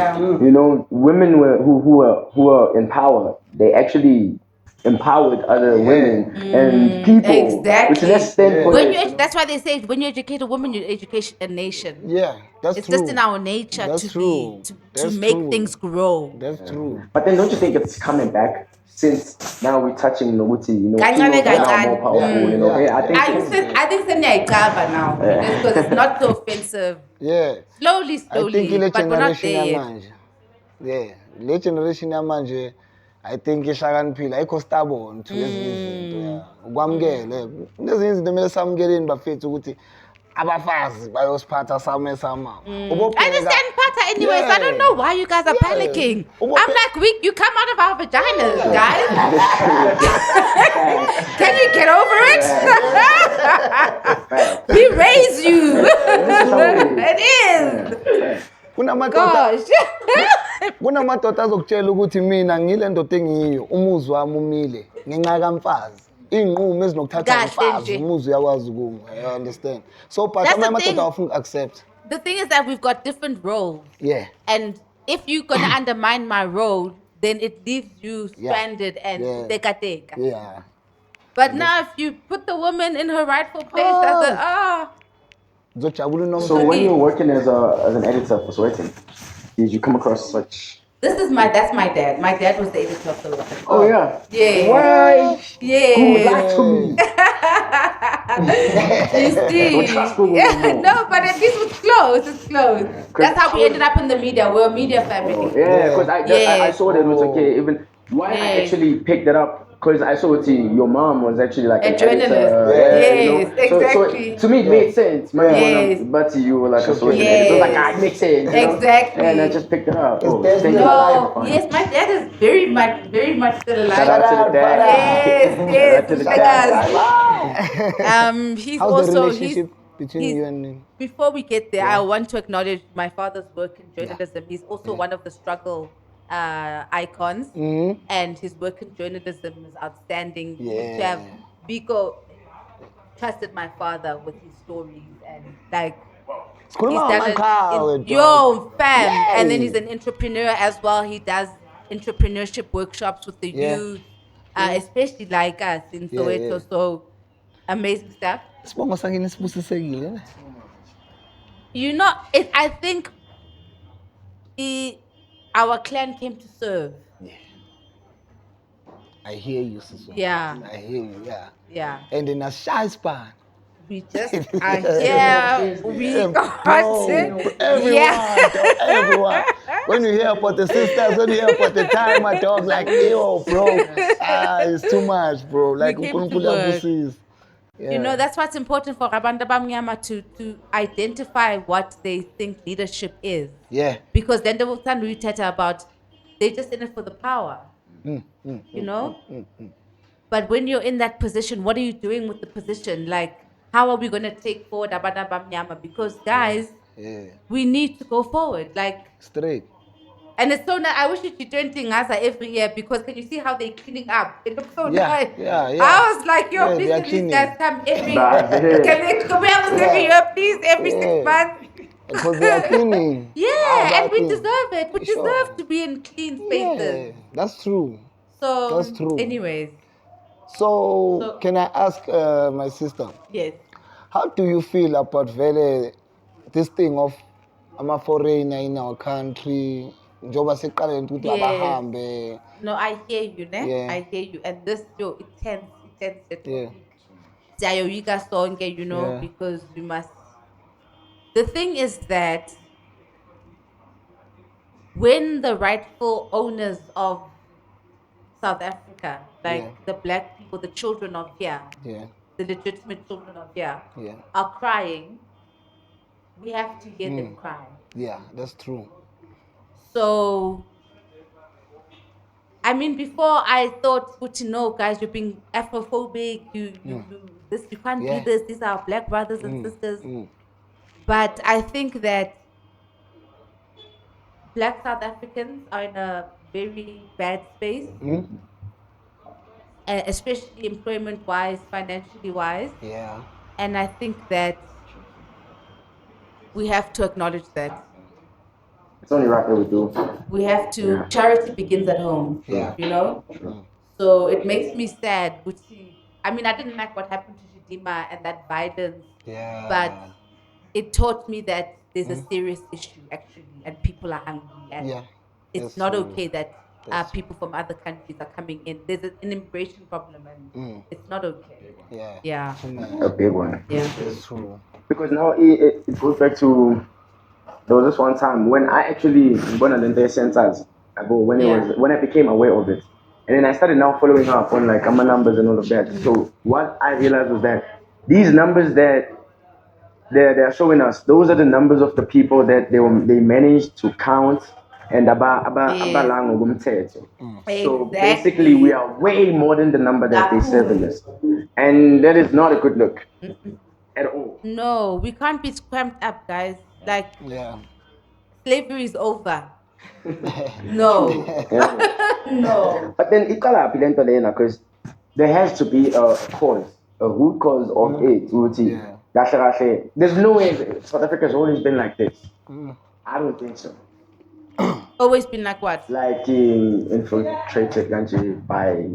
Speaker 3: women who are in power, they actually empowered other women and people.
Speaker 2: Exactly.
Speaker 3: Which let's stand for it.
Speaker 2: That's why they say when you educate a woman, you educate a nation.
Speaker 1: Yeah, that's
Speaker 2: It's
Speaker 1: true.
Speaker 2: just in our nature
Speaker 1: That's
Speaker 2: to
Speaker 1: true.
Speaker 2: to
Speaker 1: That's
Speaker 2: make
Speaker 1: true.
Speaker 2: things grow.
Speaker 1: That's true.
Speaker 3: But then don't you think it's coming back since now we're touching Noguti,
Speaker 2: Kancane,
Speaker 3: females are now
Speaker 2: kancane.
Speaker 3: more powerful,
Speaker 1: Yeah.
Speaker 2: I think Senya now because it's not so offensive.
Speaker 1: Yeah.
Speaker 2: Slowly,
Speaker 1: I think ile
Speaker 2: but we're not
Speaker 1: generation
Speaker 2: there yet.
Speaker 1: yamanje. Yeah. Le generation yamanje I think ihlakaniphile ayikho stubborn to ezinye izinto. Yeah. Ukwamukele. Lezinye izinto kumele samukeleni bafethu ukuthi abafazi bayosiphatha same sama.
Speaker 2: I understand Pata anyway, so I don't know why you guys are panicking. I'm like, you come out of our vaginas, guys. Can you get over it? We raise you. It is.
Speaker 1: Kunamadoda
Speaker 2: Gosh.
Speaker 1: kunamadoda azokutshela ukuthi mina ngile ndoda engiyo umuzwa wami umile ngenxa kamfazi. Inqumo ezinokuthatha
Speaker 2: Kahle
Speaker 1: umfazi
Speaker 2: nje.
Speaker 1: umuzi uyakwazi ukuma. You understand? So but
Speaker 2: That's the
Speaker 1: amadoda
Speaker 2: thing.
Speaker 1: awafuni accept.
Speaker 2: The thing is that we've got different roles.
Speaker 1: Yeah.
Speaker 2: And if you're going to undermine my role, then it leaves you stranded and teka.
Speaker 1: Yeah.
Speaker 2: But now if you put the woman in her rightful place as
Speaker 3: So when you're working as an editor for Sweating, did you come across such?
Speaker 2: that's my dad. My dad was the editor of the Rocket.
Speaker 3: Oh yeah.
Speaker 2: Yeah.
Speaker 3: Why?
Speaker 2: Yeah.
Speaker 3: Who lied to me?
Speaker 2: You see?
Speaker 3: Don't trust Google anymore.
Speaker 2: No, but at least it's close. It's close. That's how we ended up in the media. We're a media family.
Speaker 3: Yeah, because I saw that it was okay. Even why I actually picked it up because I saw your mom was actually like
Speaker 2: A journalist.
Speaker 3: Yes,
Speaker 2: exactly.
Speaker 3: So to me it made sense. But you were like a social editor. So it was like it makes sense.
Speaker 2: Exactly.
Speaker 3: And I just picked it up.
Speaker 1: It's
Speaker 2: Yes, my dad is very much still alive.
Speaker 3: Shout out to the dad.
Speaker 2: Yes,
Speaker 3: to the dad.
Speaker 2: He's
Speaker 1: How's
Speaker 2: also
Speaker 1: the relationship between you and him?
Speaker 2: Before we get there, I want to acknowledge my father's work in journalism. He's also one of the struggle icons, and his work in journalism is outstanding. To have Biko trusted my father with his stories and like he's done fam, and then he's an entrepreneur as well. He does entrepreneurship workshops with the youth, especially like us in Soweto. So amazing stuff. You know, I think our clan came to serve.
Speaker 1: I hear you, Sister.
Speaker 2: Yeah.
Speaker 1: I hear you,
Speaker 2: Yeah.
Speaker 1: And in a shy span.
Speaker 2: We just are here. We got it.
Speaker 1: Everyone. When you hear about the sisters, when you hear about the time, I talk like, yo, bro, it's too much, bro. Like,
Speaker 2: we came to work. You know, that's what's important for Rabanda Bamnyama to identify what they think leadership is.
Speaker 1: Yeah.
Speaker 2: Because then they will start to tell about they're just in it for the power. You know? But when you're in that position, what are you doing with the position? Like, how are we going to take forward Rabanda Bamnyama? Because, guys, we need to go forward. Like,
Speaker 1: straight.
Speaker 2: And it's so nice. I wish you should do Ngasa every year because can you see how they're cleaning up? It looks so nice. I was like, yo, please can these guys come every year? Can they come every year, please? Every 6 months?
Speaker 1: Because they are cleaning.
Speaker 2: And we deserve it. We deserve to be in clean spaces.
Speaker 1: That's true.
Speaker 2: So,
Speaker 1: that's true.
Speaker 2: Anyways.
Speaker 1: So can I ask my sister?
Speaker 2: Yes.
Speaker 1: How do you feel about this thing of I'm a foreigner in our country? No, I
Speaker 2: hear you, ne?
Speaker 1: Yeah.
Speaker 2: I hear you. And this, it tends you know, because we must. The thing is that when the rightful owners of South Africa, like the black people, the children of here, the legitimate children of here, are crying, we have to hear them cry.
Speaker 1: Yeah, that's true.
Speaker 2: So, I mean, before I thought, no, guys, you're being Afrophobic. You can't do this. These are our black brothers and sisters. But I think that black South Africans are in a very bad space, especially employment-wise, financially-wise.
Speaker 1: Yeah.
Speaker 2: And I think that we have to acknowledge that.
Speaker 3: It's only right that we do.
Speaker 2: We have to. Charity begins at home. You know. So it makes me sad. I mean, I didn't like what happened to Chidima and that violence.
Speaker 1: Yeah.
Speaker 2: But it taught me that there's a serious issue actually, and people are hungry, and it's not okay that people from other countries are coming in. There's an immigration problem, and it's not okay. Yeah.
Speaker 3: A big one.
Speaker 2: Yeah.
Speaker 1: It's true.
Speaker 3: Because now it goes back to. There was this one time when I actually went on the centers ago when I became aware of it, and then I started now following up on like AMA numbers and all of that. So what I realized was that these numbers that they're showing us, those are the numbers of the people that they managed to count and So basically, we are way more than the number that they serve us, and that is not a good look at all.
Speaker 2: No, we can't be cramped up, guys. Like, slavery is over. No. No.
Speaker 3: But then because there has to be a cause, a root cause of it. There's no way South Africa has always been like this. I don't think so.
Speaker 2: Always been like what?
Speaker 3: Like infiltrated country by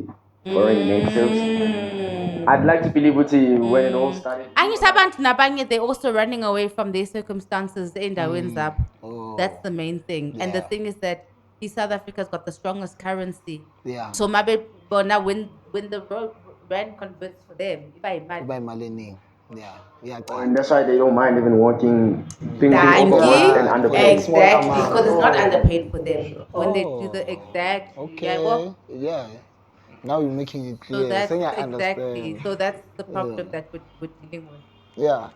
Speaker 3: foreign natives. I'd like to believe when it all started.
Speaker 2: Angithi abantu nabanye they're also running away from their circumstances endaweni zabo. That's the main thing. And the
Speaker 1: Yeah.
Speaker 2: thing is that South Africa's got the strongest currency.
Speaker 1: Yeah.
Speaker 2: So maybe now when the rand converts for them, iba yimali.
Speaker 1: By Malini. Yeah.
Speaker 3: And that's why they don't mind even working, thinking
Speaker 2: Thank
Speaker 3: overworked and
Speaker 2: you.
Speaker 3: underpaid.
Speaker 2: Exactly, because it's not underpaid for them. When they do the exact,
Speaker 1: Okay. Yeah. Now you're making it clear.
Speaker 2: so that's
Speaker 1: Saying I
Speaker 2: exactly.
Speaker 1: understand.
Speaker 2: So that's the problem that we're dealing with.
Speaker 1: Yeah.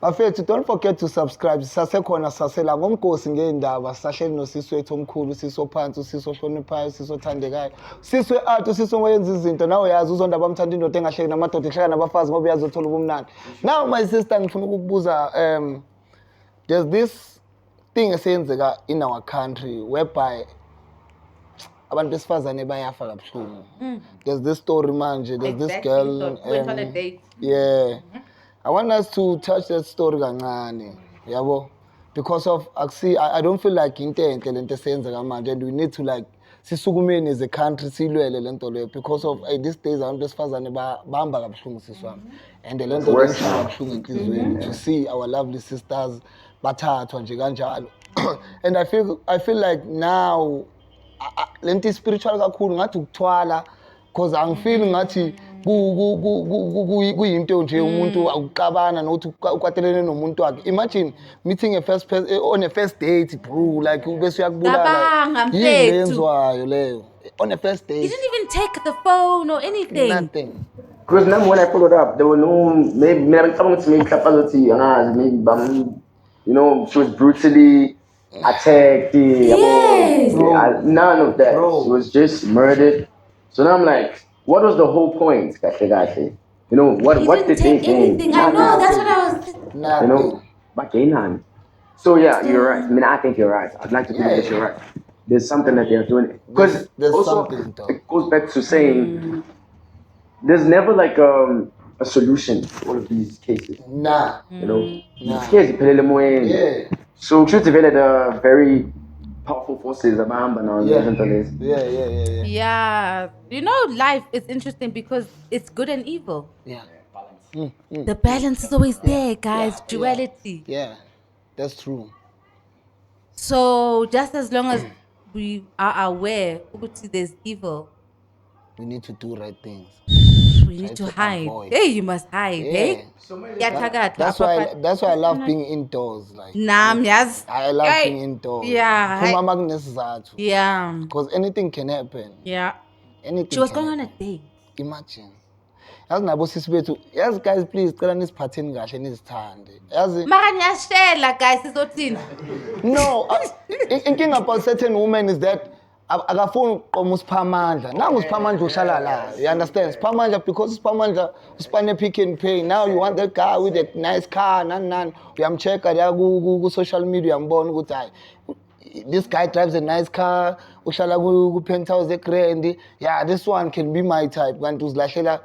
Speaker 1: Bafethu, don't forget to subscribe. Sasekhona sasela ngomkhosi ngeindaba sahleli nosisi wethu omkhulu, siso phansi, usiso hloniphayo, siso thandekayo. Siswe art, usiso ngoyenza izinto nawe yazi uzondaba bamthanda indoda engahleki namadoda ehleka nabafazi ngoba uyazi uthola ubumnandi. Now my sister ngifuna ukukubuza there's this thing esenzeka in our country whereby abantu besifazane bayafa kabuhlungu. There's this story manje, there's this girl
Speaker 2: So went on a date.
Speaker 1: yeah. I want us to touch that story kancane, yabo, because of I don't feel like into enhle lento esenzeka manje, and we need to like sisukumeni as a country silwele lento leyo because of these days abantu besifazane bahamba kabuhlungu siswami, and lento leyo ishaya kabuhlungu enhlizweni to see our lovely sisters bathathwa nje kanjalo. And I feel like now lento spiritual kakhulu ngathi ukuthwala, because angifeel ngathi kuyinto nje umuntu akuqabana nokuthi ukwatelene nomuntu wakhe. Imagine meeting on a first date, bro, like bese uyakubulala.
Speaker 2: Cabanga, mfethu.
Speaker 1: Yini lenzwayo leyo on a first
Speaker 2: He
Speaker 1: date?
Speaker 2: didn't even take the phone or anything.
Speaker 1: Nothing.
Speaker 3: Because now when I followed up, there were no maybe she was brutally attacked.
Speaker 2: Yes.
Speaker 3: None of that.
Speaker 1: Bro.
Speaker 3: She was just murdered. So now I'm like, what was the whole point? You know, what
Speaker 2: He
Speaker 3: did
Speaker 2: didn't
Speaker 3: they
Speaker 2: take
Speaker 3: gain?
Speaker 2: anything. I know, that's what I was.
Speaker 1: Nothing.
Speaker 3: You know, but gain hand. So yeah, you're right. I mean, I think you're right. I'd like to think that you're right. There's something that they're doing. Because
Speaker 1: There's
Speaker 3: also,
Speaker 1: something, though.
Speaker 3: it goes back to saying there's never like a solution to all of these cases.
Speaker 1: Nah.
Speaker 3: You know,
Speaker 1: Nah.
Speaker 3: yeah. So should develop a very powerful forces about
Speaker 1: Yeah.
Speaker 2: Yeah. You know, life is interesting because it's good and evil.
Speaker 1: Yeah.
Speaker 2: The balance is always there, guys. Duality.
Speaker 1: Yeah. That's true.
Speaker 2: So just as long as we are aware, there's evil,
Speaker 1: We need to do right things.
Speaker 2: we need to
Speaker 1: to
Speaker 2: hide.
Speaker 1: avoid.
Speaker 2: Hey, you must hide.
Speaker 1: Yeah.
Speaker 2: Hey? Yathakatha,
Speaker 1: That's why
Speaker 2: apha-
Speaker 1: I love being indoors. Like
Speaker 2: Nam, yes.
Speaker 1: I love
Speaker 2: Hey.
Speaker 1: being indoors.
Speaker 2: Yeah.
Speaker 1: Phuma makunesizathu.
Speaker 2: Yeah.
Speaker 1: Because anything can happen.
Speaker 2: Yeah.
Speaker 1: Anything.
Speaker 2: She was
Speaker 1: can
Speaker 2: going on
Speaker 1: happen.
Speaker 2: a date.
Speaker 1: Imagine. Yazi nabo sisi bethu. Yazi guys, please cela nisiphatheni kahle nizithande. Yazi
Speaker 2: Mara niyashela, guys, sizothini?
Speaker 1: no, inking about certain women is that akafuni uqoma usiphamandla. Nangu usiphamandla uhlala la. You understand? Usiphamandla because usiphamandla usipane Pick n Pay. Now you want that guy with a nice car nan. Uyamchecka la ku social media uyambona ukuthi hayi this guy drives a nice car, uhlala ku penthouse eGrand. Yeah, this one can be my type. Kanti uzilahlela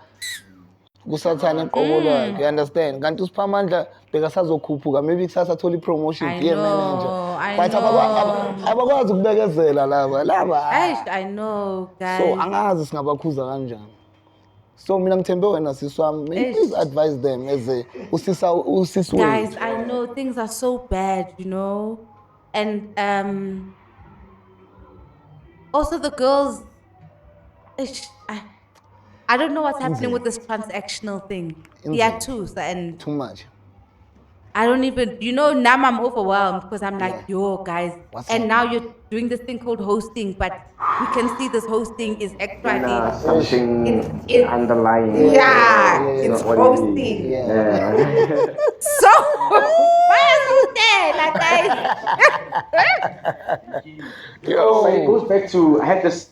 Speaker 1: kusathana eqobo lakhe, you understand? Kanti usiphamandla bekasazokhuphuka, maybe kusasa athola ipromotion,
Speaker 2: I
Speaker 1: dear
Speaker 2: know,
Speaker 1: manager.
Speaker 2: I
Speaker 1: But
Speaker 2: know.
Speaker 1: abakwazi ukubekezela laba.
Speaker 2: I know, guys.
Speaker 1: So angazi singabakhuza kanjani. So mina ngithembe wena sisi wami, may you please advise them as a usisi wethu.
Speaker 2: Guys, I know things are so bad, you know, and also the girls. I don't know what's happening with this transactional thing. Yeah, too, and
Speaker 1: Too much.
Speaker 2: I don't even, now I'm overwhelmed because I'm like, yo, guys.
Speaker 1: What's
Speaker 2: and
Speaker 1: up?
Speaker 2: now you're doing this thing called hosting, but we can see this hosting is actually.
Speaker 3: Something
Speaker 2: It's-
Speaker 3: underlying.
Speaker 2: Yeah,
Speaker 3: It's
Speaker 2: it's
Speaker 3: not what it is.
Speaker 2: hosting.
Speaker 3: Yeah.
Speaker 2: So, why are you there, like, guys?
Speaker 3: So it goes back to I had this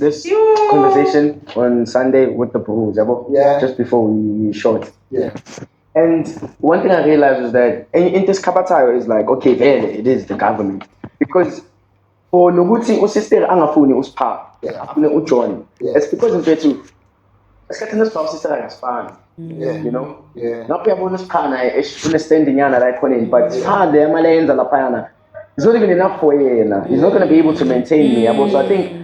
Speaker 3: conversation on Sunday with the bros,
Speaker 1: Yeah.
Speaker 3: just before we shot.
Speaker 1: Yeah.
Speaker 3: And one thing I realized is that in this Kabatayo is like, okay, then it is the government. Because for Noguti usister angafuni uspa, afune uJohn. It's because in Petu, esikhathini esivayo sister akasifani. You know?
Speaker 1: Yeah.
Speaker 3: Ngabe uyabona usikhana esifuna standing yana la ekhoneni, but siphande emalenza laphayana. it's not even enough for yena. He's not gonna be able to maintain me. So I think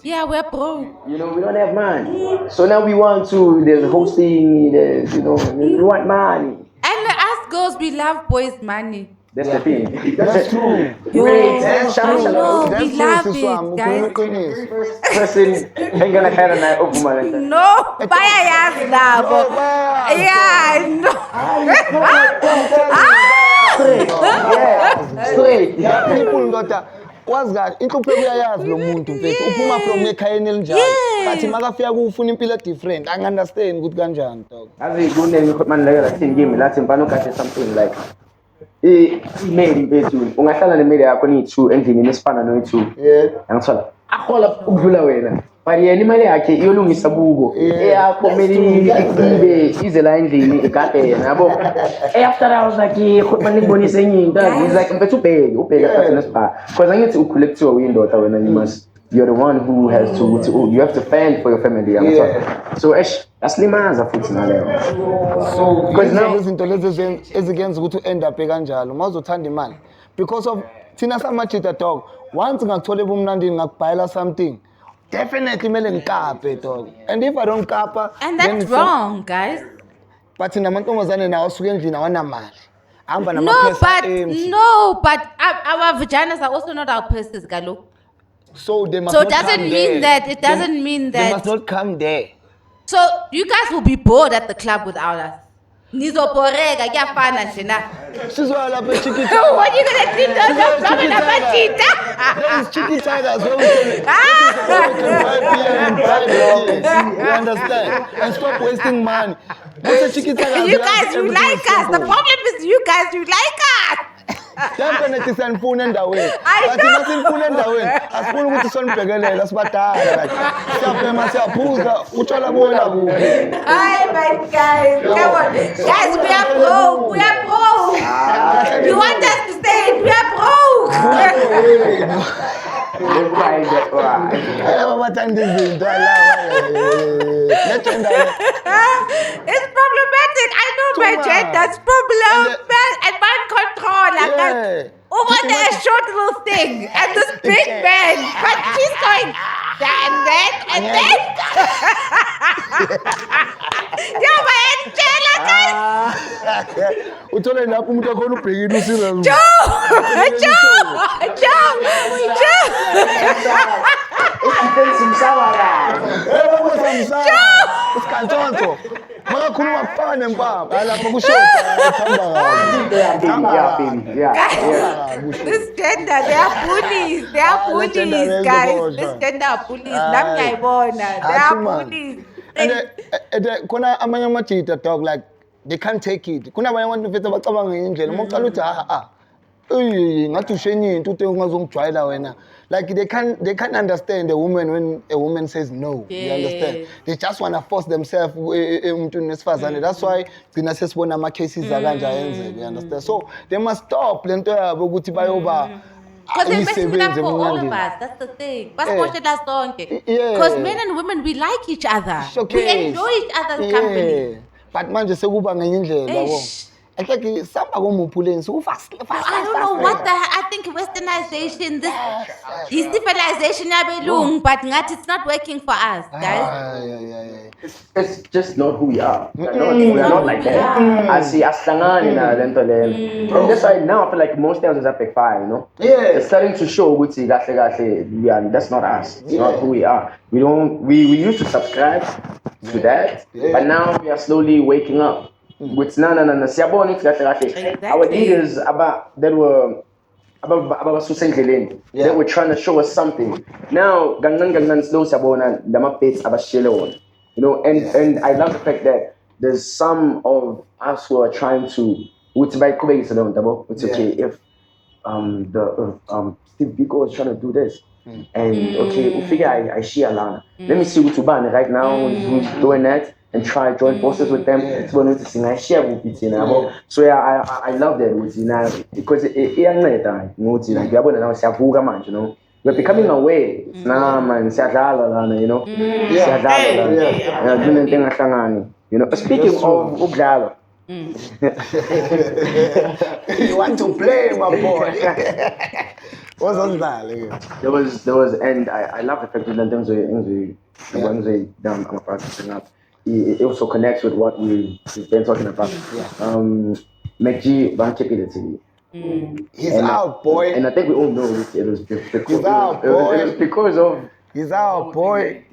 Speaker 2: yeah, we're broke.
Speaker 3: we don't have money. So now we want to. There's hosting. There's we want money.
Speaker 2: And us girls, we love boys' money.
Speaker 3: That's the thing.
Speaker 1: That's true.
Speaker 3: Great.
Speaker 1: That's
Speaker 2: I
Speaker 1: true.
Speaker 2: know,
Speaker 1: That's
Speaker 2: we
Speaker 1: true,
Speaker 2: love
Speaker 1: Siswam.
Speaker 2: it, guys.
Speaker 3: Person ain't gonna have a night open my life.
Speaker 2: No, bayayaz nabo. Yeah, I know.
Speaker 3: Straight.
Speaker 1: People ndoda wazi kahle inhlupho uyayazi lo muntu mfethu uphuma from ekhayeni elinjalo but makafika kufuna impilo different angi-understand ukuthi kanjani dog
Speaker 3: Azi kunengi man like thing kimi lathi mfana ukade something like email bethu ungahlala nemail yakho ni2 endlini nesifana no2 ngithola ahola ukudlula wena but yena imali yakhe iyolungisa buko eyakho meli ibe ize la endlini igade yena yabo after I was like man ngibonise enye into he's like mfethu ubheke after nesipha because angithi ucollectiwe uyindoda wena you're the one who has to you have to fend for your family so aslimaza futhi naleyo
Speaker 1: so because now izinto lezi ezikenza ukuthi end up kanjalo mawuzothanda imali because of thina samajita dog once ngakuthola ebumnandini ngakubhayela something definitely kumele ngikaphe dog and if I don't kapa
Speaker 2: and that's wrong guys
Speaker 1: but namantombazane nawo asuke endlini awanamali hamba
Speaker 2: no but our vaginas are also not our purses kaloku
Speaker 1: so they must
Speaker 2: so
Speaker 1: not
Speaker 2: doesn't
Speaker 1: come
Speaker 2: mean
Speaker 1: there.
Speaker 2: that it doesn't mean that
Speaker 1: they must not come there
Speaker 2: so you guys will be bored at the club without us nizoboreka kuyafana nje na
Speaker 1: sizwa lapha eChikita
Speaker 2: what you gonna do those namachita
Speaker 1: there's Chikita so we can you understand and stop wasting money
Speaker 2: you guys you like us the problem is you guys you like us
Speaker 1: definitely sanifuna endaweni
Speaker 2: I
Speaker 1: but masinifuna endaweni asifuna ukuthi sonibhekelela sibadala like siyaphema siyaphuza utshwala bona kuphi
Speaker 2: hi my guys come on guys we are broke you want us to stay we are broke it's problematic I know my gender's problem and mind control over a short little thing and this big man but she's going and then yeah my Angela guys
Speaker 1: uthole lapho umuntu akhona ubhekile usira Joe makakhuluma kufana nempama lapha kushoda
Speaker 2: this gender they are bullies guys this gender are bullies nami ngiyayibona they are bullies
Speaker 1: and khona amanye amajita dog like they can't take it kunabanye abantu mfethu abacabanga ngendlela uma uqala uthi ngathi ushenye into uthi ungazongijwayela wena like they can't understand a woman when a woman says no you understand they just want to force themselves emntwini nesifazane that's why gcina sesibona ama cases akanje ayenzeke you understand so they must stop lento yabo ukuthi bayoba
Speaker 2: because they messing it up for all of us. That's the thing. Because men and women, we like each other. We enjoy each other's company.
Speaker 1: But manje sekuba ngenye indlela yabo. I think samba komuphuleni so fast.
Speaker 2: I don't know what I think westernization this civilization yabelungu but ngathi it's not working for us guys.
Speaker 3: It's just not who we are. We are not like that. I see aslangani na lento lelo. And that's why now I feel like most things are backfire, you know? Yeah. It's starting to show ukuthi kahle that's not us. It's not who we are. We used to subscribe to that, but now we are slowly waking up. With siyabona ukuthi kahle our leaders that were they were trying to show us something. Now gangan slow siyabona lama bits abashele wona. You know, and I love the fact that there's some of us who are trying to it's okay if Steve Biko is trying to do this. And okay, we figure I share Lana. Let me see Utubane right now who's doing that and try join forces with them. I share with it, you know. So yeah, I love that with you now because you know. We're becoming aware. Nah man, you know. You know. Speaking of Ugdalo,
Speaker 1: You want to play, my boy. What's on that?
Speaker 3: There was, and I love the fact that I'm about to bring up. It also connects with what we've been talking about. McG Bankepidity.
Speaker 1: He's out, boy.
Speaker 3: And I think we all know it was
Speaker 1: He's out, boy.
Speaker 3: It was because of.
Speaker 1: He's out, boy.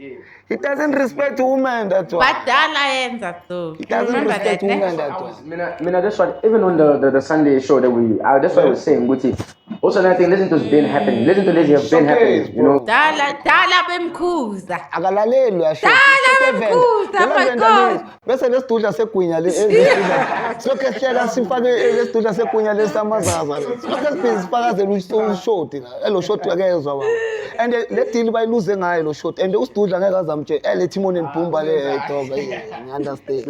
Speaker 1: He doesn't respect women, that's why.
Speaker 2: But Dala though.
Speaker 1: He doesn't
Speaker 2: Remember
Speaker 1: respect
Speaker 2: that,
Speaker 1: women,
Speaker 2: ne?
Speaker 1: that's why.
Speaker 3: That's what, even on the Sunday show that that's what I was saying, Guti. Also, another thing, listen to what's been happening. Listen to this, have been happening, you know.
Speaker 2: Dala bemkhuza.
Speaker 1: Akalaleli uyasho.
Speaker 2: Dala bemkhuza, my God.
Speaker 1: Bese lesitudla segwinya le. Soke hlela sifake lesitudla segwinya lesamazaza. Soke sifakazela ushoti la. Elo shoti akezwa baba. And le deal bayiluze ngayo lo shoti. And usidudla ngeke azamtshela. Le Timon and Pumbaa le dog. I understand.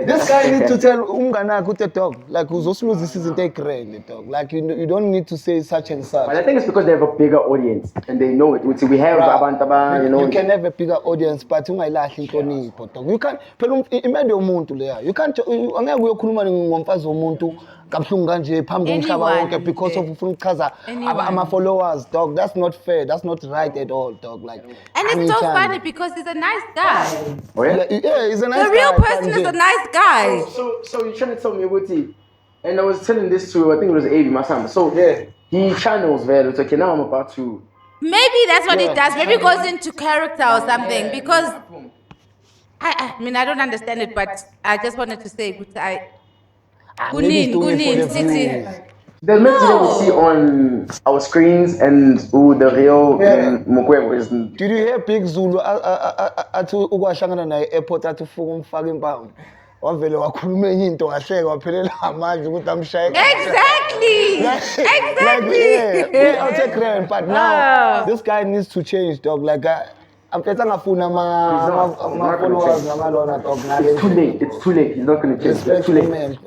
Speaker 1: This guy needs to tell umnganakhe ukuthi dog like uzosiluzisa izinto egrand dog. Like you don't need to say such and such.
Speaker 3: But I think it's because they have a bigger audience and they know it. We have abantu, you know.
Speaker 1: You can have a bigger audience, but ungayilahli inhlonipho dog. You can't phela imende yomuntu leya. You can't angeke uyokhuluma ngomfazi womuntu kabuhlungu kanje phambi komhlaba wonke because of ufuna ukuchaza ama followers dog. That's not fair. That's not right at all dog. Like
Speaker 2: and it's so funny because he's a nice guy.
Speaker 3: Oh yeah?
Speaker 1: Yeah, he's a nice guy.
Speaker 2: The real person is a nice guy.
Speaker 3: So you're trying to tell me what he. And I was telling this to, I think it was Avi, my son. So he channels very. It's okay, now I'm about to.
Speaker 2: Maybe that's what he does. Maybe he goes into character or something. Because I mean, I don't understand it, but I just wanted to say, Gunin, City.
Speaker 3: The message that we see on our screens and who the real Mukwebo is.
Speaker 1: Did you hear Big Zulu athi ukwashangana naye airport athi ufuna umfaka impambo? Wavele wakhuluma enye into ngahleka waphelela amanje ukuthi amshayeke.
Speaker 2: Exactly.
Speaker 1: We are take grand, but now this guy needs to change dog. Like I'm ngafuna ama followers namalona dog.
Speaker 3: It's too late. He's not going to change. It's too late.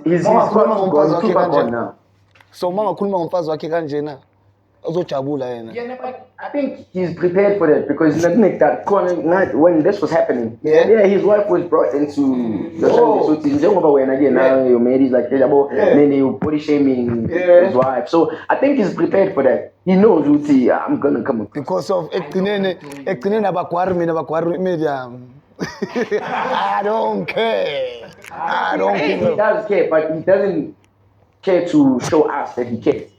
Speaker 3: He's gone now.
Speaker 1: So mangakhuluma ngomfazi wakhe kanjena uzojabula yena.
Speaker 3: Yeah, but I think he's prepared for that because that corner when this was happening, his wife was brought into the so njengoba wena ke now your married like then you body shaming his wife. So I think he's prepared for that. He knows ukuthi I'm gonna come
Speaker 1: because of ekugcineni abagwari media. I don't care.
Speaker 3: He does care, but he doesn't care to show us that he cares.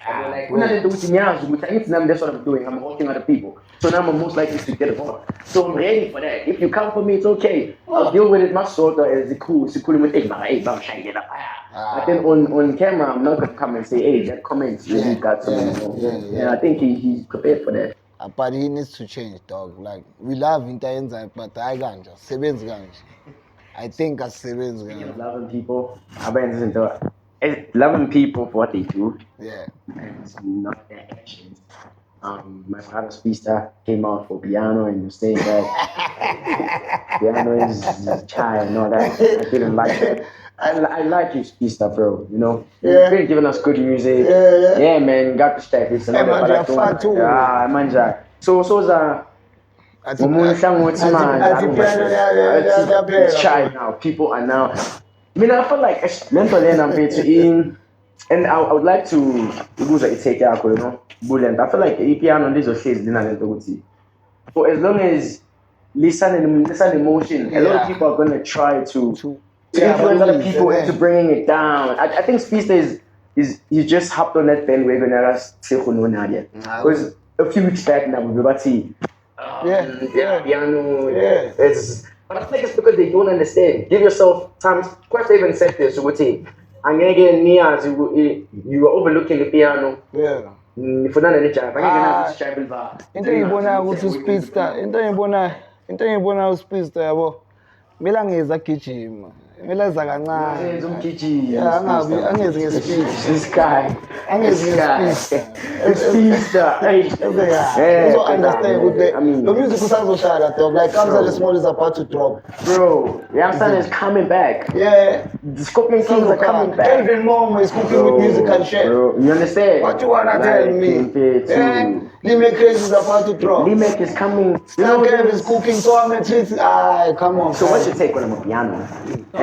Speaker 3: Like, that's what I'm doing. I'm helping other people. So now I'm most likely to get involved. So I'm ready for that. If you come for me, it's okay. I'll deal with it much shorter as the cool. But then on camera, I'm not going to come and say, hey, that comment really got something. And I think he's prepared for that.
Speaker 1: But he needs to change, dog. Like, we love Intayenza, but I can't just. I think as sebenzi.
Speaker 3: Loving people. Loving people for what they do.
Speaker 1: Yeah.
Speaker 3: And not their actions. My father's pista came out for piano and you saying that piano is child and all that. I didn't like that. I like his pista, bro. You know, he's been giving us good music. Yeah, man, got the step. It's another manja. So it's child now. People are now. I mean, I feel like I'm and I would like to take care of I feel like piano on this or for as long as listen emotion, a lot of people are gonna try to influence other people into bringing it down. I think Speedster is just hopped on that bandwagon because a few weeks back now we were piano. But I think it's because they don't understand. Give yourself time. Quite even said this, and again, you are overlooking the piano.
Speaker 1: Yeah.
Speaker 3: For none of the job.
Speaker 1: Into ibona ukuthi Speedster, into ibona Speedster yabo. Mina ngeza gijima. Mina za kancane.
Speaker 3: Umgijima.
Speaker 1: Angezi ngespeed.
Speaker 3: This guy.
Speaker 1: Angezi ngespeed.
Speaker 3: Speedster.
Speaker 1: So understand with the music usazoshaya dog. Like Kamza the Small is about to drop.
Speaker 3: Bro, Yamsan is coming back.
Speaker 1: Yeah.
Speaker 3: The Scorpion Kings are coming back.
Speaker 1: Even more is cooking with music and shit.
Speaker 3: Bro, you understand?
Speaker 1: What you wanna tell me? Limek is about to drop.
Speaker 3: Limek is coming.
Speaker 1: Kev is cooking so I'm a treat. Come on.
Speaker 3: So what's your take on him piano?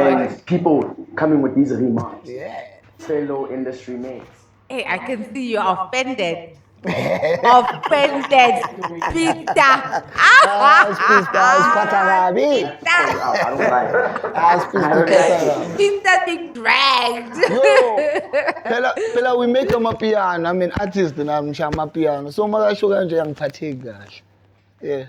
Speaker 3: and people coming with these remarks.
Speaker 1: Yeah.
Speaker 3: Fellow industry mates.
Speaker 2: Hey, I can see you're offended. Offended. Peter.
Speaker 1: Asiphatha kabi.
Speaker 3: I don't like it.
Speaker 1: Asiphatha kabi.
Speaker 2: Peter being dragged.
Speaker 1: Phela we make amapiano. I mean artist nami ngisha amapiano. So makasho kanje angiphatheki kahle. Yeah.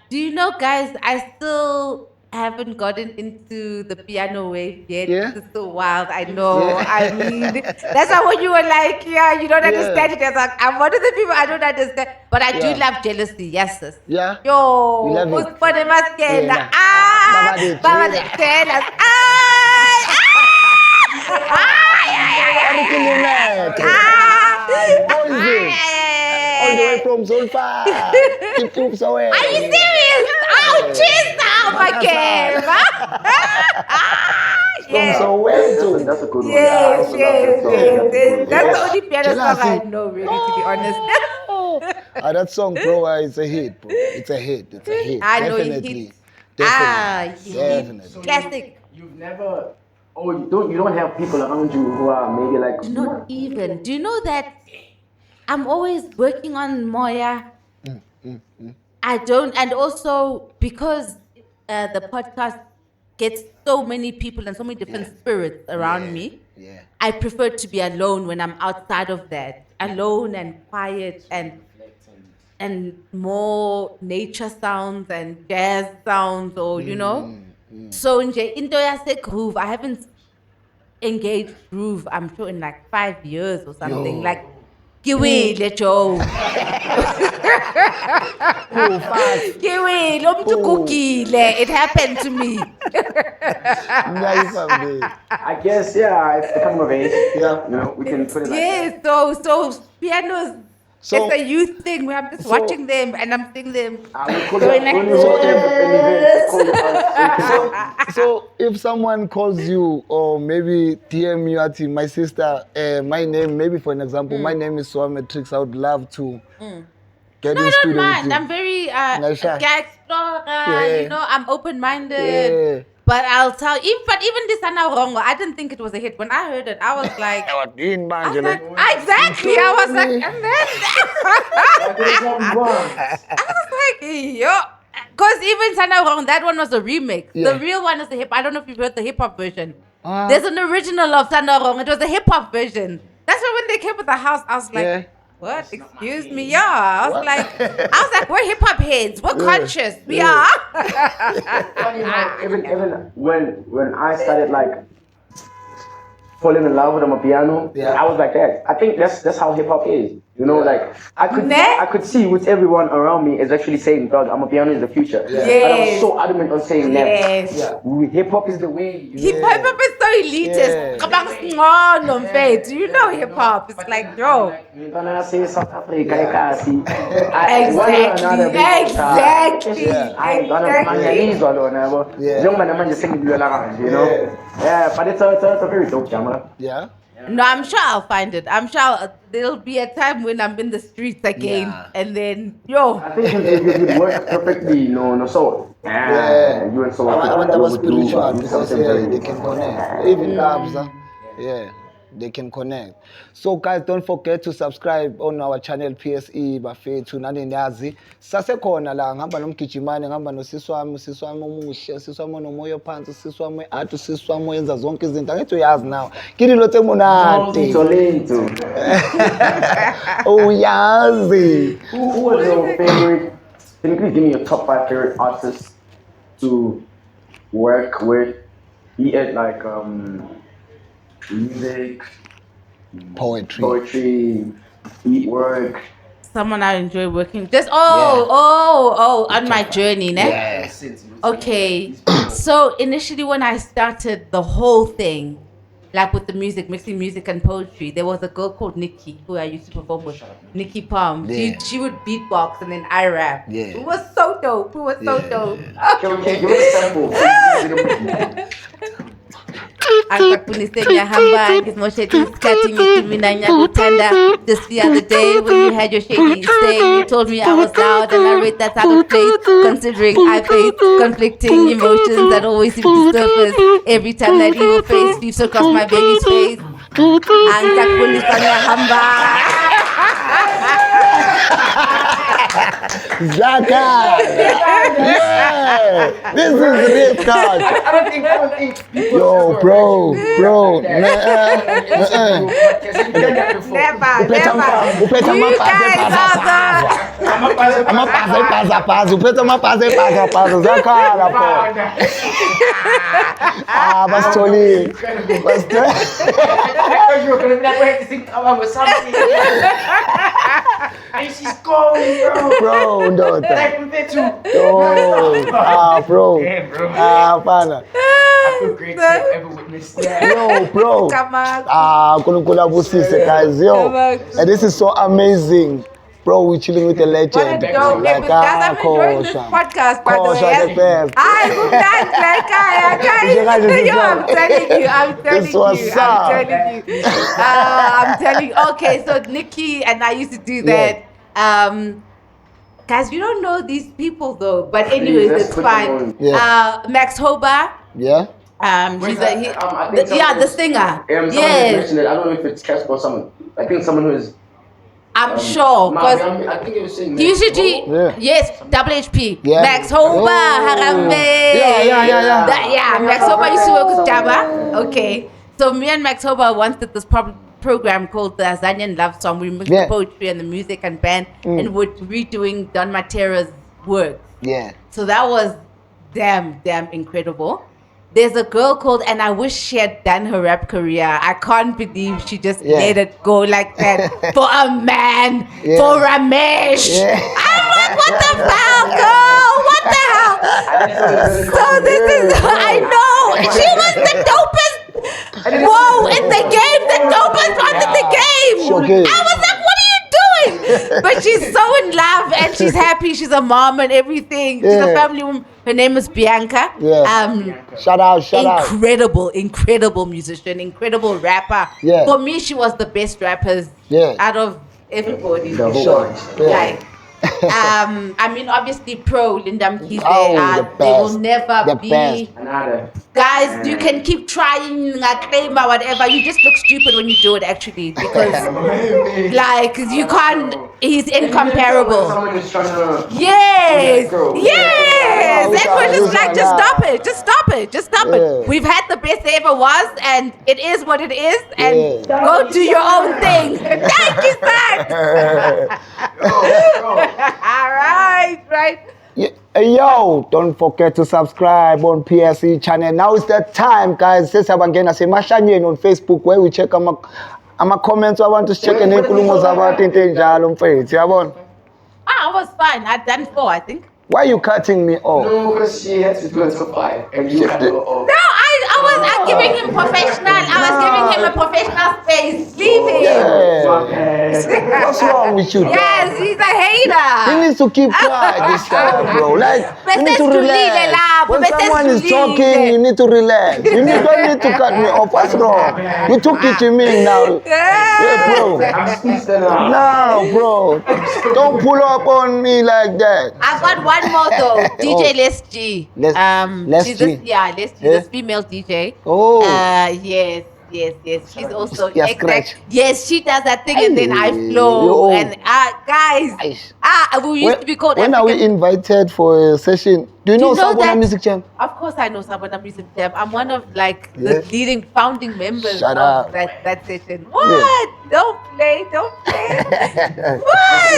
Speaker 2: Do you know, guys, I still haven't gotten into the piano wave yet.
Speaker 1: Yeah?
Speaker 2: It's so wild. I know.
Speaker 1: Yeah.
Speaker 2: I mean, that's why when you were like, yeah, you don't understand it. I was like, I'm one of the people I don't understand. But I do
Speaker 1: Yeah.
Speaker 2: love jealousy. Yes, sis.
Speaker 1: Yeah.
Speaker 2: Yo,
Speaker 1: You love it?
Speaker 2: usipone maskela.
Speaker 1: Yeah.
Speaker 2: Ah,
Speaker 1: Baba
Speaker 2: Baba
Speaker 1: de
Speaker 2: de jealous. Ah,
Speaker 1: Everything you like. Poison. All the way from Zulfa. Keep troops away.
Speaker 2: are you serious? Oh, cheers now, my game.
Speaker 1: From Soweto.
Speaker 3: That's a good one.
Speaker 2: Yes,
Speaker 3: That's a
Speaker 2: yes,
Speaker 3: lovely
Speaker 2: yes,
Speaker 3: song.
Speaker 2: yes. That's the only piano song I
Speaker 1: Jealousy.
Speaker 2: know, really, to be honest.
Speaker 1: That song, bro, it's a hit, bro. It's a hit. It's a hit.
Speaker 2: I know it
Speaker 1: Definitely.
Speaker 2: hits.
Speaker 1: Definitely.
Speaker 2: He
Speaker 1: Definitely.
Speaker 2: hits. Classic.
Speaker 3: You've never, you don't have people around you who are maybe like,
Speaker 2: Not even. Do you know that I'm always working on Moya? I don't, and also because the podcast gets so many people and so many different spirits around me.
Speaker 1: Yeah.
Speaker 2: I prefer to be alone when I'm outside of that, alone and quiet and more nature sounds and jazz sounds, or you know. So nje into yase groove, I haven't engaged groove. I'm sure in like 5 years or something.
Speaker 1: Yo.
Speaker 2: Like, Kiwile Joe. Kiwile, umntu ugugile. It happened to me.
Speaker 1: Nice of me.
Speaker 3: I guess, yeah, it's the coming of age.
Speaker 1: Yeah.
Speaker 3: You know, we can put it like
Speaker 2: Yes, so pianos.
Speaker 1: So-
Speaker 2: it's a youth thing where I'm just watching them and I'm seeing them going like
Speaker 3: when you saw an event, call us.
Speaker 1: So if someone calls you or maybe DM you at my sister, my name, maybe for an example, my name is Swametrix, I would love to get
Speaker 2: No,
Speaker 1: in
Speaker 2: I don't
Speaker 1: studio with
Speaker 2: mind.
Speaker 1: you.
Speaker 2: I'm very
Speaker 1: Nasha.
Speaker 2: explorer,
Speaker 1: Yeah.
Speaker 2: you know, I'm open-minded.
Speaker 1: Yeah.
Speaker 2: But I'll tell you, but even this Ana Rongo, I didn't think it was a hit. When I heard it, I was like,
Speaker 1: I was in
Speaker 2: I was
Speaker 1: Manje,
Speaker 2: like,
Speaker 1: like,
Speaker 2: exactly. I was like, and then I was like, yo. Because even Sana Wrong, that one was a remix.
Speaker 1: Yeah.
Speaker 2: The real one is the hip. I don't know if you've heard the hip hop version.
Speaker 1: Ah.
Speaker 2: There's an original of Sana Wrong. It was a hip hop version. That's why when they came with the house, I was like,
Speaker 1: Yeah.
Speaker 2: what? Excuse me, yeah. I was like, we're hip hop heads. We're conscious. We
Speaker 1: Yeah.
Speaker 2: are.
Speaker 3: Funny how even when I started like falling in love with a piano,
Speaker 1: Yeah.
Speaker 3: I was like that. I think that's how hip hop is. You know, like
Speaker 2: Ne?
Speaker 3: I could see with everyone around me is actually saying, "Dog, I'm a piano is the future."
Speaker 1: Yeah.
Speaker 3: But I was
Speaker 2: Yes.
Speaker 3: so adamant on saying that.
Speaker 2: Yes.
Speaker 3: Hip hop is the way. You
Speaker 2: Hip
Speaker 3: know?
Speaker 2: hop is so elitist. Kabang singon, mfethu. You know hip hop. It's like, yo.
Speaker 3: When I say South Africa,
Speaker 2: Exactly.
Speaker 3: Exactly.
Speaker 1: Yeah.
Speaker 3: I gonna mangalizwa lona yabo.
Speaker 1: Yeah.
Speaker 3: Njengoba namanje sengibulela kanje, you know. Yeah, but it's a very dope genre.
Speaker 1: Yeah.
Speaker 2: No, I'm sure I'll find it. I'm sure there'll be a time when I'm in the streets again,
Speaker 1: Yeah.
Speaker 2: and then yo.
Speaker 3: I think it would work perfectly, no soul.
Speaker 1: Yeah.
Speaker 3: You and soul.
Speaker 1: I want our
Speaker 3: would do
Speaker 1: spiritual because
Speaker 3: something very
Speaker 1: they can connect. Even Kabza, yeah, they can connect. So guys, don't forget to subscribe on our channel PSE Bafethu Nani Niyazi. Sasekhona la ngihamba nomgijimane, ngihamba nosisi wami omuhle, usisi wami onomoya ophansi, usisi wami art, usisi wami oyenza zonke izinto. Angithi uyazi nawe. Kini lo temunati.
Speaker 3: Solito.
Speaker 1: Uyazi.
Speaker 3: Who was your favorite? Can you please give me your top 5 favorite artists to work with? Be it like music, poetry, beat work.
Speaker 2: Someone I enjoy working. Just on my journey, ne?
Speaker 1: Yes.
Speaker 2: Okay. So initially when I started the whole thing, like with the music, mixing music and poetry, there was a girl called Nikki who I used to perform with. Nikki Palm.
Speaker 1: Yeah.
Speaker 2: She would beatbox and then I rap.
Speaker 1: Yeah.
Speaker 2: It was so dope.
Speaker 3: Give us a sample.
Speaker 2: Angakubonisa ngiyahamba ngizimoshela isikhathi ngithi mina ngiyakuthanda. Just the other day when you had your shady say, you told me I was loud and I read that out of place, considering I face conflicting emotions that always seem to surface every time that evil face sweeps across my baby's face. Angakubonisa ngiyahamba.
Speaker 1: Zaka! Yeah! This is real card.
Speaker 3: I don't think people.
Speaker 1: Yo, bro.
Speaker 2: Never.
Speaker 1: Uphethe
Speaker 2: You guys are
Speaker 1: amaphaza uphethe amaphaza zakhala pho. Basitholile.
Speaker 3: You were gonna be like, wait, to think about something. And she's going,
Speaker 1: Bro, ndoda.
Speaker 3: Like with it too.
Speaker 1: Bro.
Speaker 3: Yeah, bro.
Speaker 1: Pana.
Speaker 3: I feel great to have ever witnessed that.
Speaker 1: Yo, bro.
Speaker 2: Come on.
Speaker 1: Nkulunkulu abusise, guys. Yo. And this is so amazing. Bro, we're chilling with a legend.
Speaker 2: Guys, I'm enjoying this podcast, by the way. I'm telling you. Okay, so Nikki and I used to do that. Guys, you don't know these people though, but anyways, it's fine. Max Hoba.
Speaker 1: Yeah.
Speaker 2: She's the singer.
Speaker 3: Yes. I don't know if it's Casper or someone. I think someone who is.
Speaker 2: I'm sure because
Speaker 3: I think it was saying
Speaker 2: usually yes, WHP.
Speaker 1: Yeah.
Speaker 2: Max Hoba, Harambe.
Speaker 1: Yeah.
Speaker 2: Max Hoba used to work with Jabba. Okay, so me and Max Hoba once did this program called the Azanian Love Song. We mixed the poetry and the music and band, and we're redoing Don Matera's work.
Speaker 1: Yeah.
Speaker 2: So that was damn incredible. There's a girl called, and I wish she had done her rap career. I can't believe she just let it go like that for a man, for Ramesh. I'm like, what the hell, girl? What the hell? So this is, I know, she was the dopest. Whoa, in the game, the dopest one in the game.
Speaker 1: Okay.
Speaker 2: I was like, what are you doing? But she's so in love and she's happy. She's a mom and everything. She's a family woman. Her name is Bianca.
Speaker 1: Shout out.
Speaker 2: Incredible musician, incredible rapper.
Speaker 1: Yeah.
Speaker 2: For me, she was the best rappers out of everybody.
Speaker 3: The whole bunch.
Speaker 2: Like, I mean, obviously, pro Linda Mkhize, they will never be. Guys, you can keep trying, claim or whatever. You just look stupid when you do it, actually, because like you can't. He's incomparable. Yes. And we're just like, just stop it. We've had the best there ever was, and it is what it is. And go do your own thing. Thank you, son. All right.
Speaker 1: Hey, yo, don't forget to subscribe on PSE channel. Now is that time, guys. Sesabangena semashanyeni on Facebook where we check ama comments. I want to check and inkulumo zabantu into enjalo mfethu. Yabona?
Speaker 2: I was fine. I'd done 4, I think.
Speaker 1: Why are you cutting me off?
Speaker 3: No, because she had to do it for 5 and you had to go off.
Speaker 2: No, I was giving him professional. I was giving him a professional space. Leave him.
Speaker 1: Yeah. What's wrong with you?
Speaker 2: Yes, he's a hater.
Speaker 1: He needs to keep quiet this time, bro. Like, you need to relax. When someone is talking, you need to relax. You don't need to cut me off. What's wrong? You took it to me now. Yeah, bro. No, bro. Don't pull up on me like that.
Speaker 2: I've got one more though. DJ Les G.
Speaker 1: Les G.
Speaker 2: This female DJ.
Speaker 1: Oh.
Speaker 2: Yes. She's also
Speaker 1: scratch.
Speaker 2: Yes, she does that thing and then I flow. And guys, we used to be called.
Speaker 1: When
Speaker 2: African.
Speaker 1: are we invited for a session? Do you know Sabona Music Jam?
Speaker 2: Of course, I know Sabona Music Jam. I'm one of like the leading founding members
Speaker 1: Shut
Speaker 2: of
Speaker 1: up.
Speaker 2: that session. What? Don't play. What?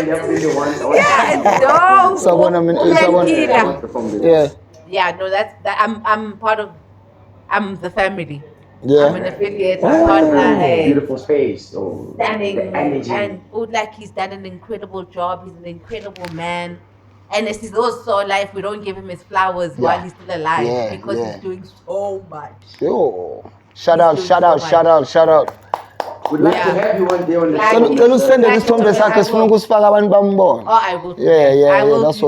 Speaker 2: No.
Speaker 1: Sabona.
Speaker 2: Yeah. No, that's that. I'm part of. I'm the family.
Speaker 1: Yeah.
Speaker 2: I'm an affiliate, partner.
Speaker 3: Beautiful space.
Speaker 2: Standing and like he's done an incredible job. He's an incredible man. And it's his also life. We don't give him his flowers while he's still alive because he's doing so much.
Speaker 1: Sure. Shout out.
Speaker 3: We'd like to have you one day on the
Speaker 1: show. Send this sifaka abantu bambona.
Speaker 2: Oh, I will.
Speaker 1: Yeah. That's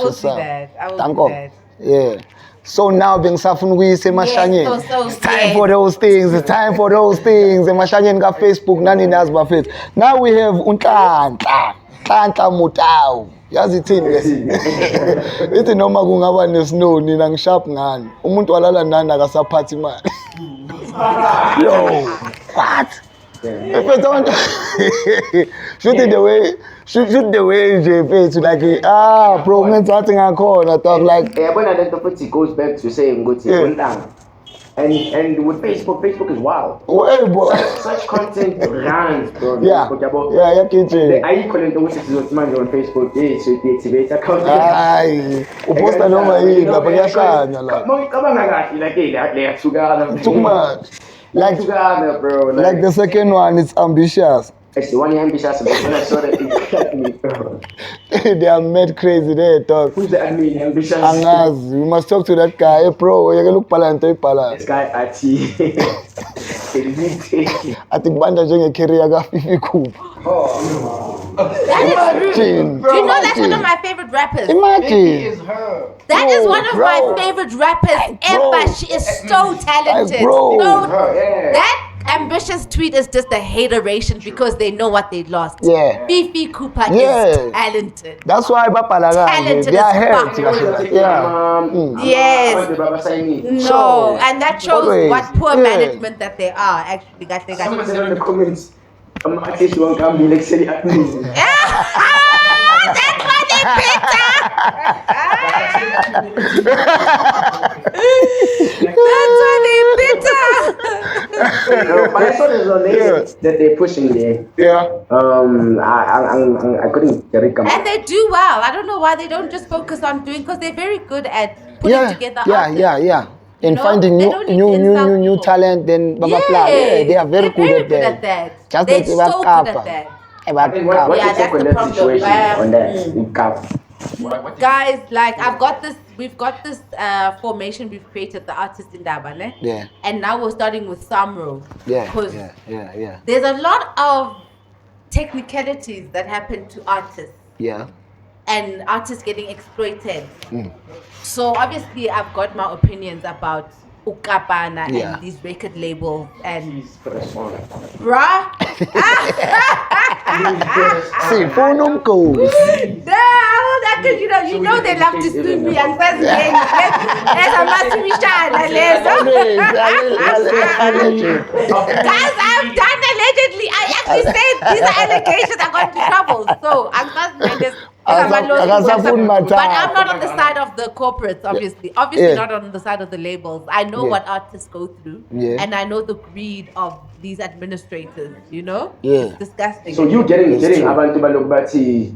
Speaker 1: what's up.
Speaker 2: I will do that.
Speaker 1: Yeah. So now bengisafuna ukuyisa emashanyeni.
Speaker 2: Yes, so,
Speaker 1: It's time for those things. It's time for those things. Emashanyeni ka Facebook nani nazi bafethu. Now we have Nhlanhla Motau. Yazi ithini lesi? Ithi noma kungaba nesnow nina ngishap ngani. Umuntu walala nani akasaphathi imali. Yo, what? If I don't shoot it the way, shoot the way nje like bro menza athi ngakhona talk like
Speaker 3: yabona lento futhi goes back to saying ukuthi untanga. And with Facebook is wild.
Speaker 1: hey bro.
Speaker 3: Such content runs, bro.
Speaker 1: Yeah, yakitshela.
Speaker 3: Ayikho lento ukuthi sizothi manje on Facebook so deactivate account.
Speaker 1: Hayi, uposta noma yini lapha kuyakhanya la.
Speaker 3: Mawucabanga kahle like leyathukana.
Speaker 1: Too much. Like
Speaker 3: bro.
Speaker 1: Like the second one, it's ambitious.
Speaker 3: It's the one ambitious, but when I saw that, it cracked me, bro.
Speaker 1: They are mad crazy there, talk.
Speaker 3: Who's the admin ambitious?
Speaker 1: Angazi, we must talk to that guy. Hey, bro, you're gonna look into ipala.
Speaker 3: This guy, Ati.
Speaker 1: Athi kubanda njenge-career ka-Fifi Cooper.
Speaker 2: That is true.
Speaker 1: Imagine.
Speaker 2: Do you know that's one of my favorite rappers?
Speaker 1: Imagine.
Speaker 2: That is one of my
Speaker 1: bro.
Speaker 2: favorite rappers ever. She is so talented.
Speaker 1: bro.
Speaker 2: That ambitious tweet is just a hateration because they know what they lost.
Speaker 1: Yeah.
Speaker 2: Fifi Cooper
Speaker 1: Yeah.
Speaker 2: is talented.
Speaker 1: That's why bapala kanje.
Speaker 2: Talented
Speaker 1: They are
Speaker 2: as fuck.
Speaker 1: hurt. Yeah.
Speaker 2: Yes.
Speaker 1: So,
Speaker 2: No, and that shows
Speaker 1: always,
Speaker 2: what poor
Speaker 1: yeah.
Speaker 2: management that they are. Actually,
Speaker 3: Someone said in the comments, I'm not actually one can be like silly admin.
Speaker 2: That's why they picked That's why they picked
Speaker 3: No, but I saw there's a lady that they're pushing there.
Speaker 1: Yeah.
Speaker 3: I couldn't get it.
Speaker 2: And they do well. I don't know why they don't just focus on doing, because they're very good at putting together artists.
Speaker 1: Yeah. In
Speaker 2: know,
Speaker 1: finding
Speaker 2: they don't need to insult
Speaker 1: new
Speaker 2: people.
Speaker 1: talent, then blah blah blah. Yeah, they are very good at that. Just
Speaker 2: They're
Speaker 1: like
Speaker 2: so
Speaker 1: Ibak
Speaker 2: good
Speaker 1: Kappa.
Speaker 2: at that.
Speaker 3: I think what
Speaker 2: Yeah,
Speaker 3: you take
Speaker 2: that's
Speaker 3: on
Speaker 2: the
Speaker 3: that
Speaker 2: problem.
Speaker 3: situation on that in Cap?
Speaker 2: Guys, like we've got this formation we've created, the artist in Dabane.
Speaker 1: Yeah.
Speaker 2: And now we're starting with Samro.
Speaker 1: Yeah.
Speaker 2: Because
Speaker 1: Yeah.
Speaker 2: there's a lot of technicalities that happen to artists.
Speaker 1: Yeah.
Speaker 2: And artists getting exploited. So obviously I've got my opinions about Ukapana
Speaker 1: Yeah.
Speaker 2: and these record labels and
Speaker 3: Bruh.
Speaker 2: bruh.
Speaker 1: See, phone goes.
Speaker 2: No, that could, you know they love to sue me and say there's a massive Guys, I've done allegedly. I actually said these are allegations. I got into trouble. So I'm not but I'm not on the side of the corporates, obviously. Obviously not on the side of the labels. I know what artists go through.
Speaker 1: Yeah.
Speaker 2: And I know the greed of these administrators,
Speaker 1: Yeah.
Speaker 2: It's disgusting.
Speaker 3: So you getting abantu balokbathi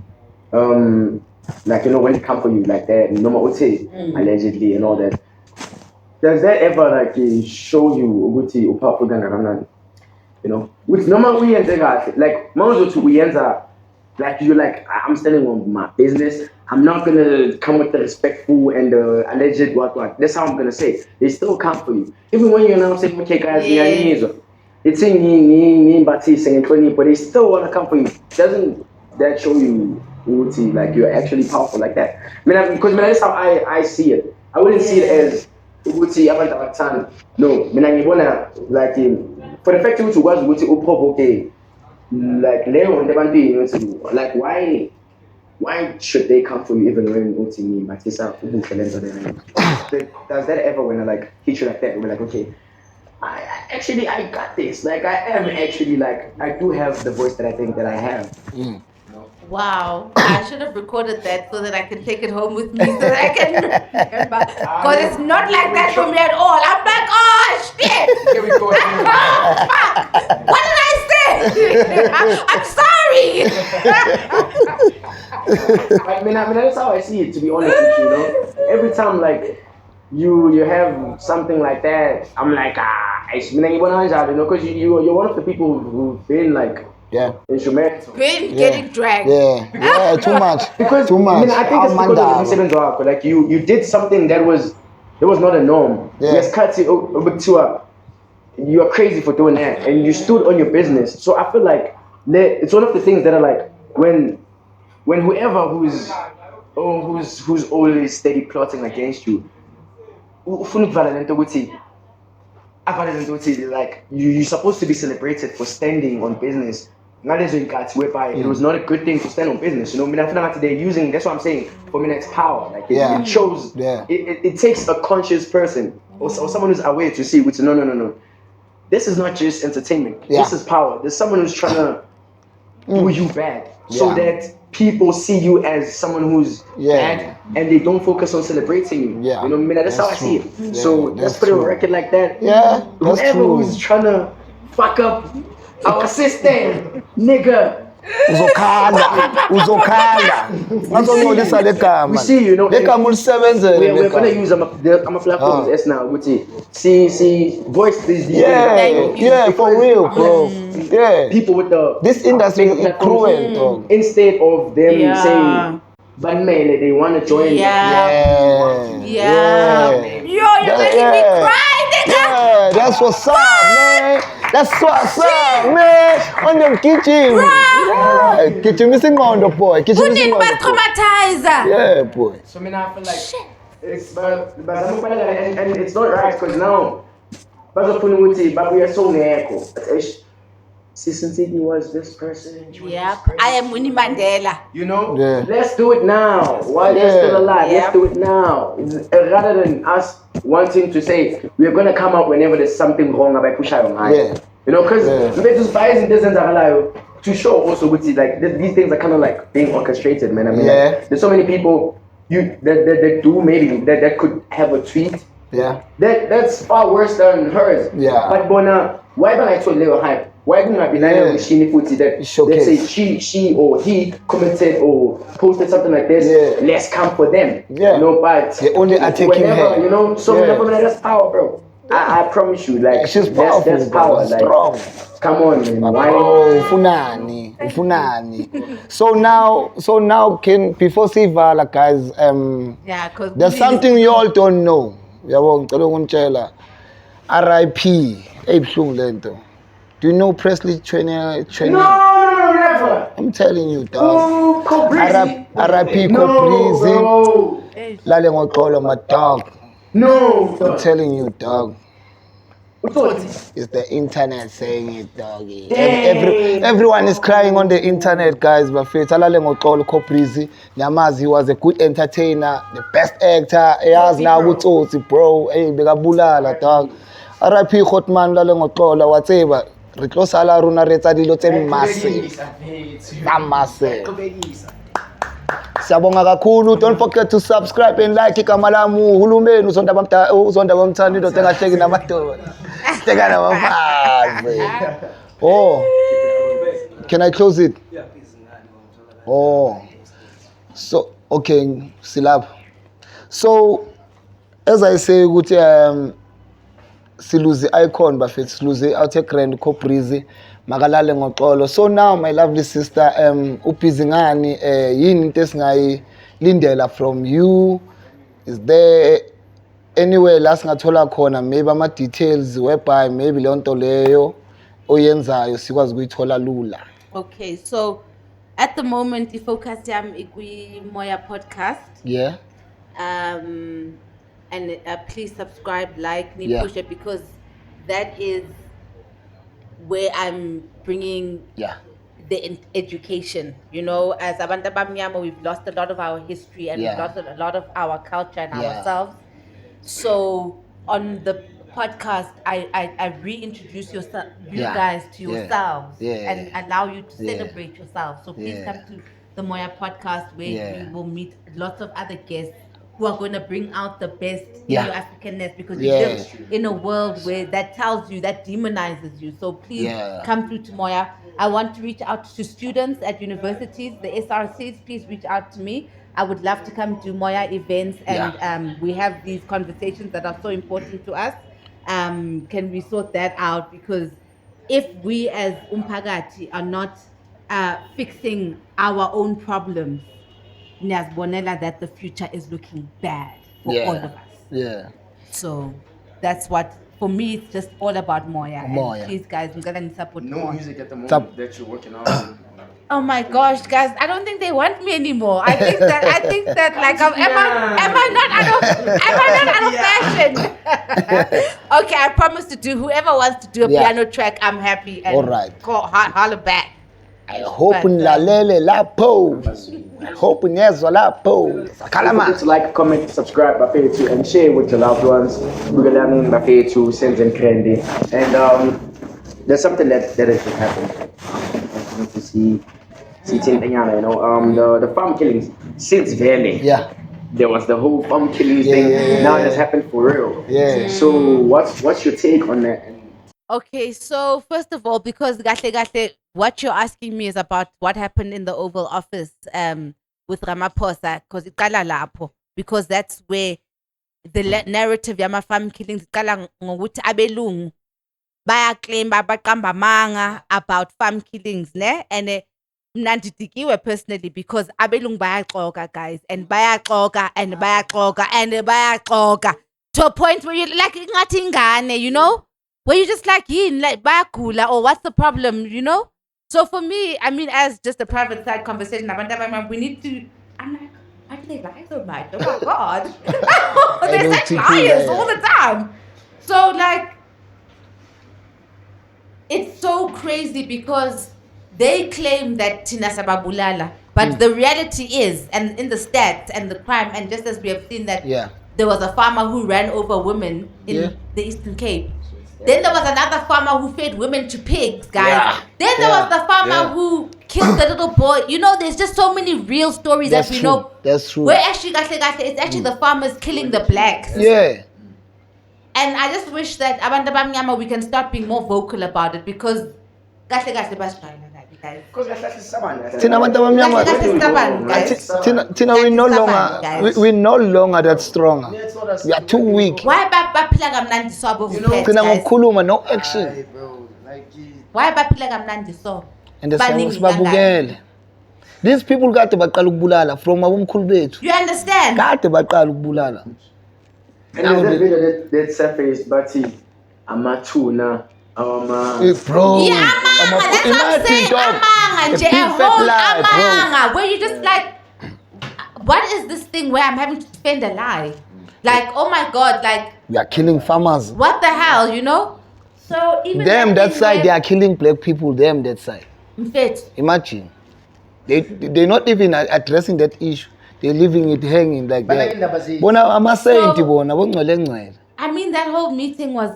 Speaker 3: like when it comes for you like that, Noma Uti, allegedly and all that. Does that ever like show you ukuthi upapho kangakanani? With normal we enter like most of we enter like you're like I'm standing on my business. I'm not gonna come with the respectful and the alleged what. That's how I'm gonna say. They still come for you. Even when you're now saying okay guys, it's in but they still wanna come for you. Doesn't that show you like you're actually powerful like that? Because that's how I see it. I wouldn't see it as no, like for the fact that was like Leo and the like why should they come for you even when me does that ever when I like hit you like that? We're like, okay, I got this. Like I am actually like I do have the voice that I think that I have.
Speaker 2: Wow, I should have recorded that so that I can take it home with me so that I can remember. Because it's not like that for me at all. I'm like, oh shit!
Speaker 3: Here we go.
Speaker 2: Fuck! What did I say? I'm sorry!
Speaker 3: That's how I see it, to be honest with you, Every time like you have something like that, I'm like, because you're one of the people who've been like instrumental.
Speaker 2: Been getting dragged.
Speaker 1: Yeah, too much.
Speaker 3: Because
Speaker 1: too much.
Speaker 3: I think it's because of the like you did something that was not a norm. Yes, you are crazy for doing that, and you stood on your business. So I feel like it's one of the things that are like when whoever who's always steady plotting against you, like you're supposed to be celebrated for standing on business. Not as in cats whereby it was not a good thing to stand on business. You know, they're using, that's what I'm saying. For me, that's power. Like it shows, it takes a conscious person or someone who's aware to see, which no. This is not just entertainment. This is power. There's someone who's trying to do you bad so that people see you as someone who's bad and they don't focus on celebrating you. You know, that's how I see it. So let's put it on record like that. Whoever who's trying to fuck up our system, nigga.
Speaker 1: uzokhala ngazongcolisa le gama
Speaker 3: We see, you know,
Speaker 1: le gama ulisebenzele
Speaker 3: we're going to use our platforms as now, which see voice these
Speaker 1: for real, bro.
Speaker 3: People with the
Speaker 1: this industry is cruel, dog.
Speaker 3: Instead of them saying but man, they want to join.
Speaker 2: Yo, you're making me cry, nigga.
Speaker 1: That's what's up, man. That's what's up, man. On your kitchen. Kitchen missing on the boy. Kitchen missing on the boy.
Speaker 2: Traumatizer.
Speaker 1: Yeah, boy.
Speaker 3: So I feel like it's but and it's not right because now but we are so echo. Since he was this person.
Speaker 2: I am Winnie Mandela.
Speaker 3: You know? Let's do it now. While they're still alive, let's do it now. Rather than us wanting to say, we're going to come up whenever there's something wrong about Pusha. You know, because just bias and doesn't allow to show also with like these things are kind of like being orchestrated, man. I mean, like, there's so many people that do maybe that could have a tweet. That's far worse than hers. But Bona, why don't I told Leo hype? Why couldn't I be like with Shini Footy that let's say she or he commented or posted something like this? Let's come for them. You know, but
Speaker 1: they only attacking her.
Speaker 3: You know, so that's power, bro. I promise you, like
Speaker 1: she's powerful.
Speaker 3: That's power. Like, strong. Come on, man.
Speaker 1: Funani. So now, can before Sivala, guys, there's something you all don't know. R.I.P. Abe Lento. Do you know Presley Trainer?
Speaker 3: No, never.
Speaker 1: I'm telling you, dog. R.I.P. Koprizi. Lale ngokolo, my dog.
Speaker 3: No.
Speaker 1: I'm telling you, dog.
Speaker 3: What?
Speaker 1: It's the internet saying it, doggy. Everyone is crying on the internet, guys. But Alale ngokolo Koprizi. Nyamazi, he was a good entertainer, the best actor. He has now Utsotsi, bro. Hey, begabulala, dog. R.I.P. Khotman lale ngoxola whatever re tlo sala runa re tsa dilo tse massive. Siyabonga kakhulu. Don't forget to subscribe and like igama lami uHulumeni uzonda bamthandi into engahleki namadoda. Hleka nabafazi. Oh. Can I close it? Yeah, please. Oh. So okay, silapho. So as I say ukuthi siluze icon bafethu siluze out grand Koprizi makalale ngoxolo. So now my lovely sister uBhizingani yini into esingayilindela from you? Is there anywhere la singathola khona maybe ama details whereby maybe le nto leyo oyenzayo sikwazi ukuyithola lula?
Speaker 2: Okay, so at the moment ifocus yami ikwi Moya podcast. And please subscribe, like, push it because that is where I'm bringing the education. You know, as Abantu Bamnyama, we've lost a lot of our history and we've lost a lot of our culture and ourselves. So on the podcast, I reintroduce you guys to yourselves and allow you to celebrate yourselves. So please come to the Moya podcast where we will meet lots of other guests who are going to bring out the best in your Africanness because you live in a world where that tells you, that demonizes you. So please come through to Moya. I want to reach out to students at universities, the SRCs, please reach out to me. I would love to come to Moya events and we have these conversations that are so important to us. Can we sort that out? Because if we as Umpagati are not fixing our own problems, Bonella, that the future is looking bad for all of us. So that's what, for me, it's just all about Moya. And please, guys, I'm gonna support
Speaker 3: no music at the moment that you're working on.
Speaker 2: Oh my gosh, guys! I don't think they want me anymore. I think that like am I not out of fashion? Okay, I promise to do. Whoever wants to do a piano track, I'm happy. And
Speaker 1: All right.
Speaker 2: Holler back.
Speaker 1: I hope
Speaker 2: But,
Speaker 1: nilalele lapho. I hope niyezwa lapho. Sakhala
Speaker 3: Don't forget to like, comment, subscribe, bafethu, and share with your loved ones. Bugalani, bafethu, Senz and Candy. And there's something that has just happened. I want to see Tintanyana, you know, the farm killings since Valley.
Speaker 1: Yeah.
Speaker 3: There was the whole farm killings thing. Now it has happened for real.
Speaker 1: Yeah.
Speaker 3: So what's your take on that?
Speaker 2: Okay, so first of all, because gahle, what you're asking me is about what happened in the Oval Office with Ramaphosa, because that's where the narrative yama farm killings iqala ngokuthi abelungu bayaclaim baqamba manga about farm killings, ne? And mnandidikiwe personally because abelungu bayaxoka, guys, and bayaxoka and bayaxoka and bayaxoka to a point where you're like ingathi ingane, you know? Where you're just like, like bayagula, or what's the problem, you know? So for me, I mean, as just a private side conversation, we need to. I'm like, why do they lie so much? Oh my god, they're such liars all the time. So like, it's so crazy because they claim that Tina Sababulala, but the reality is, and in the stats and the crime, and just as we have seen that there was a farmer who ran over women in the Eastern Cape. Then there was another farmer who fed women to pigs, guys.
Speaker 1: Yeah.
Speaker 2: Then there was the farmer who killed the little boy. You know, there's just so many real stories that we know.
Speaker 1: That's true.
Speaker 2: Where actually, it's actually the farmers killing the blacks.
Speaker 1: Yeah.
Speaker 2: And I just wish that Abantu Bamnyama, we can start being more vocal about it because
Speaker 1: Tina abantu abamnyama, Tina, we no longer that strong. We are too weak.
Speaker 2: Why baphila kamnandi so abovukhethe?
Speaker 1: Tina ngokukhuluma, no action.
Speaker 2: Why baphila kamnandi so?
Speaker 1: And the songs babukele. These people kade baqala ukubulala from abomkhulu bethu.
Speaker 2: You understand?
Speaker 1: Kade baqala ukubulala.
Speaker 3: And there's a video that surfaced, but Amatuna.
Speaker 1: Bro,
Speaker 2: yeah, amanga, where you just like, what is this thing where I'm having to defend a lie? Like, oh my god, like
Speaker 1: we are killing farmers.
Speaker 2: What the hell, you know? So even
Speaker 1: them that side, they are killing black people. Them that side. Imagine, they're not even addressing that issue. They're leaving it hanging like that.
Speaker 2: I mean, that whole meeting was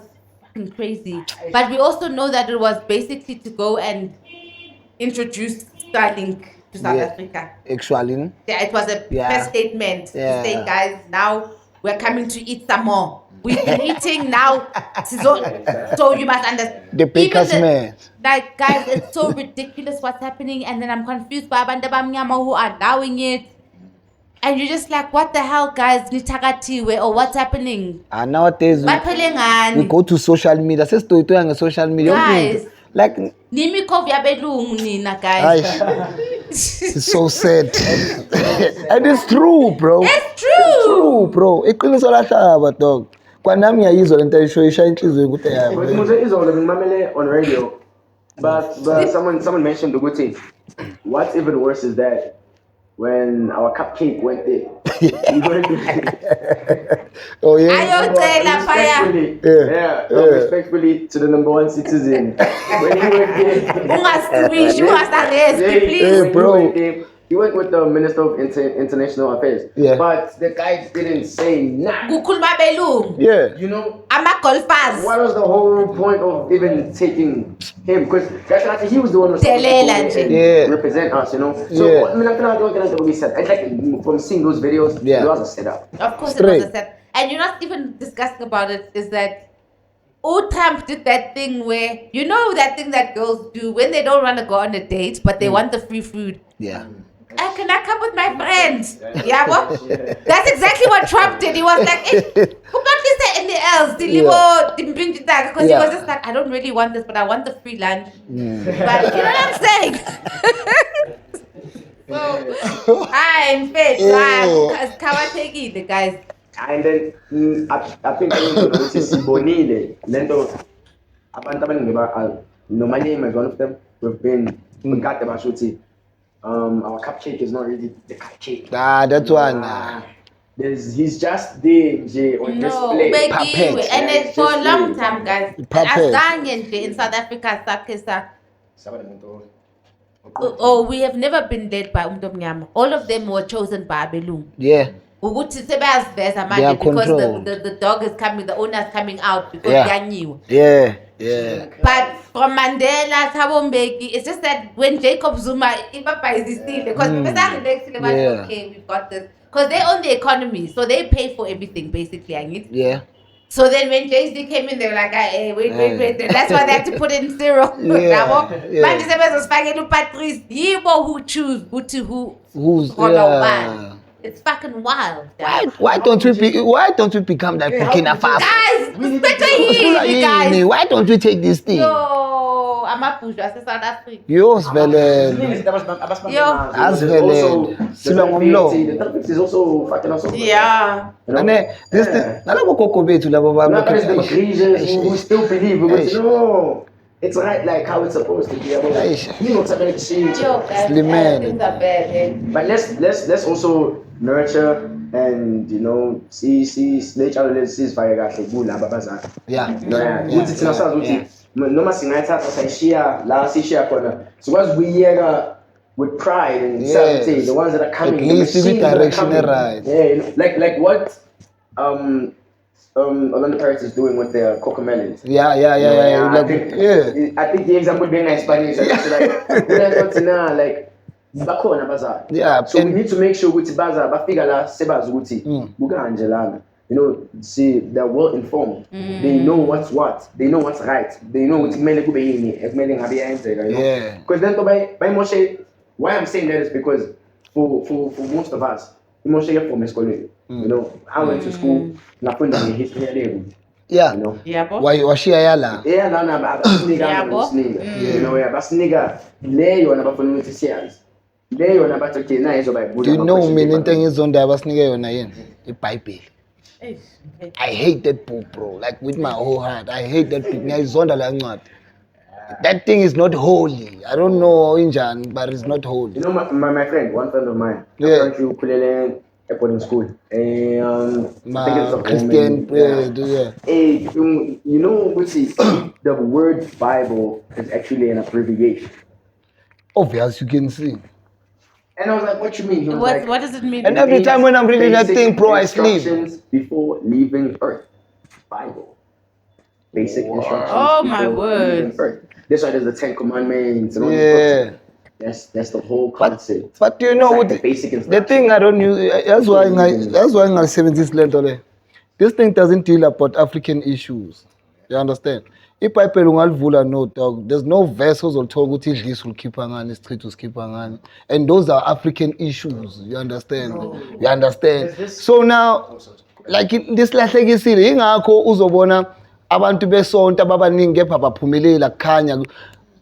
Speaker 2: crazy, but we also know that it was basically to go and introduce Starlink to South Africa.
Speaker 1: Actually,
Speaker 2: it was a press statement to say, guys, now we're coming to eat some more. We've been eating now, so you must understand.
Speaker 1: The baker's man.
Speaker 2: Like, guys, it's so ridiculous what's happening, and then I'm confused by Abantu Bamnyama who are allowing it. And you're just like, what the hell, guys? Nitakatiwe, or what's happening?
Speaker 1: And nowadays, we go to social media. Says to social media.
Speaker 2: Guys,
Speaker 1: like,
Speaker 2: guys.
Speaker 1: It's so sad. And it's true, bro.
Speaker 2: It's true.
Speaker 1: It's true, bro. It's all dog. Kwanami ayizwa lento ayishoyisha inhliziyo ukuthi
Speaker 3: on radio. But someone mentioned Uguti. What's even worse is that when our cupcake went there.
Speaker 1: Oh yeah.
Speaker 3: Respectfully to the #1 citizen. When he went there, he went with the Minister of International Affairs.
Speaker 1: Yeah.
Speaker 3: But the guy didn't say nothing.
Speaker 1: Yeah.
Speaker 3: You know?
Speaker 2: Golfers.
Speaker 3: What was the whole point of even taking him? Because he was the one who was supposed to represent us, you know? So, it's like from seeing those videos, it was a setup.
Speaker 2: Of course it was a setup. And you're not even discussing about it, is that Trump did that thing where, you know that thing that girls do when they don't want to go on a date, but they want the free food.
Speaker 1: Yeah.
Speaker 2: Can I come with my friends? Yeah, what? That's exactly what Trump did. He was like, who got this anything else? Because he was just like, I don't really want this, but I want the free lunch. But you know what I'm saying? So, I'm fit. Kawateki, the guys.
Speaker 3: And then I think which is Sibonile. Lendo abantu abaningi normally is one of them. We've been got the Bashuti. Our cupcake is not really the cupcake.
Speaker 1: That's one.
Speaker 3: He's just there on display.
Speaker 2: Ubekiwe. And
Speaker 3: Yeah,
Speaker 2: it's for a
Speaker 3: just
Speaker 2: long
Speaker 3: there.
Speaker 2: time, guys.
Speaker 1: Puppet.
Speaker 2: Azange nje in South Africa oh, we have never been led by umuntu omnyama. All of them were chosen by abelungu.
Speaker 1: Yeah.
Speaker 2: Ukuthi sebeyaziveza
Speaker 1: They are
Speaker 2: manje because
Speaker 1: controlled.
Speaker 2: the dog is coming, the owner is coming out because
Speaker 1: Yeah.
Speaker 2: kuyanyiwe.
Speaker 1: Yeah.
Speaker 2: But from Mandela, Thabo Mbeki, it's just that when Jacob Zuma, Ibaba is still because
Speaker 1: Yeah.
Speaker 2: okay, we've got this. Because they own the economy, so they pay for everything basically.
Speaker 1: Yeah.
Speaker 2: So then when Jay-Z came in, they were like, hey, wait. That's why they had to put in zero.
Speaker 1: Yeah.
Speaker 2: Manje sebezosifakela uPatrice, yibo who choose
Speaker 1: Who's
Speaker 2: yeah. It's fucking wild.
Speaker 1: Why don't we become that Burkina Faso?
Speaker 2: Guys, it's better guys.
Speaker 1: Why don't we take this thing?
Speaker 2: Yo, amabhujwa ase-South Africa.
Speaker 1: Yo, Svelele.
Speaker 3: The 350 is also fucking us.
Speaker 2: Yeah.
Speaker 3: You know?
Speaker 1: And this thing, nalabo gogo bethu labo ba-
Speaker 3: Not that the Grecians who still believe because no, it's right like how it's supposed to be. You know what's happening to change.
Speaker 2: Yo, guys,
Speaker 1: Slimane.
Speaker 2: things are bad, man.
Speaker 3: But let's also nurture and see fire kahle kula babazana.
Speaker 1: Yeah.
Speaker 3: Ukuthi thina sazi ukuthi noma singayithatha sayishiya la sishiya khona sikwazi ukuyiyeka with pride and certainty, the ones that are coming,
Speaker 1: At least
Speaker 3: the
Speaker 1: in the
Speaker 3: machines that are
Speaker 1: direction
Speaker 3: coming.
Speaker 1: right.
Speaker 3: Yeah, like what Orlando Pirates is doing with their cocomelons.
Speaker 1: Yeah.
Speaker 3: I think the example being in Spanish, like bakhona bazali.
Speaker 1: Yeah,
Speaker 3: So we need to make sure ukuthi baza bafika la sebazi ukuthi bukanje lana. See, they're well informed. They know what's what. They know what's right. They know what's kumele kube yini, ekumele ngabe yenzeka,
Speaker 1: Yeah.
Speaker 3: Because then by Moshe, why I'm saying that is because for most of us, Moshe from esikoleni. I went to school, ngafunda ngehistory yalego.
Speaker 1: Yeah.
Speaker 2: Yabo.
Speaker 1: Washiya yala.
Speaker 3: Yeah, lana abasinika basinika. Basinika leyo nabafuna ukuthi siyazi. Leyo nabathi okay na izoba
Speaker 1: Do you know mina into engizonda abasinike yona yini? iBhayibheli. I hate that book, bro. Like with my whole heart. I hate that book. Ngiyayizonda la ncwadi. That thing is not holy. I don't know injani, but it's not holy.
Speaker 3: My friend, one friend of mine,
Speaker 1: Yeah.
Speaker 3: currently ukulele airport in school. I think it's a
Speaker 1: Christian,
Speaker 3: Roman,
Speaker 1: yeah.
Speaker 3: Hey, the word Bible is actually an abbreviation.
Speaker 1: Obvious, you can see.
Speaker 3: And I was like, what you mean? He was like,
Speaker 2: What does it mean?
Speaker 1: And every time when I'm reading that
Speaker 3: basic
Speaker 1: thing, bro, I sleep.
Speaker 3: instructions before leaving Earth. Bible. Basic instructions.
Speaker 2: Oh, my
Speaker 3: before
Speaker 2: word.
Speaker 3: leaving Earth. That's why there's the Ten Commandments and all
Speaker 1: Yeah.
Speaker 3: these books. That's the whole concept.
Speaker 1: But you know
Speaker 3: It's
Speaker 1: what?
Speaker 3: like the basic
Speaker 1: The
Speaker 3: instructions.
Speaker 1: thing I don't use. That's why I 70s lento. This thing doesn't deal about African issues. You understand? iBhayibheli ungalivula no dog. There's no verse ozolithola ukuthi idlisi ulikhipha ngani, isichitho usikhipha ngani. And those are African issues. You understand? You understand? So now, like this lahlekisile ingakho uzobona abantu besonto ababaningi kepha baphumelela kukhanya.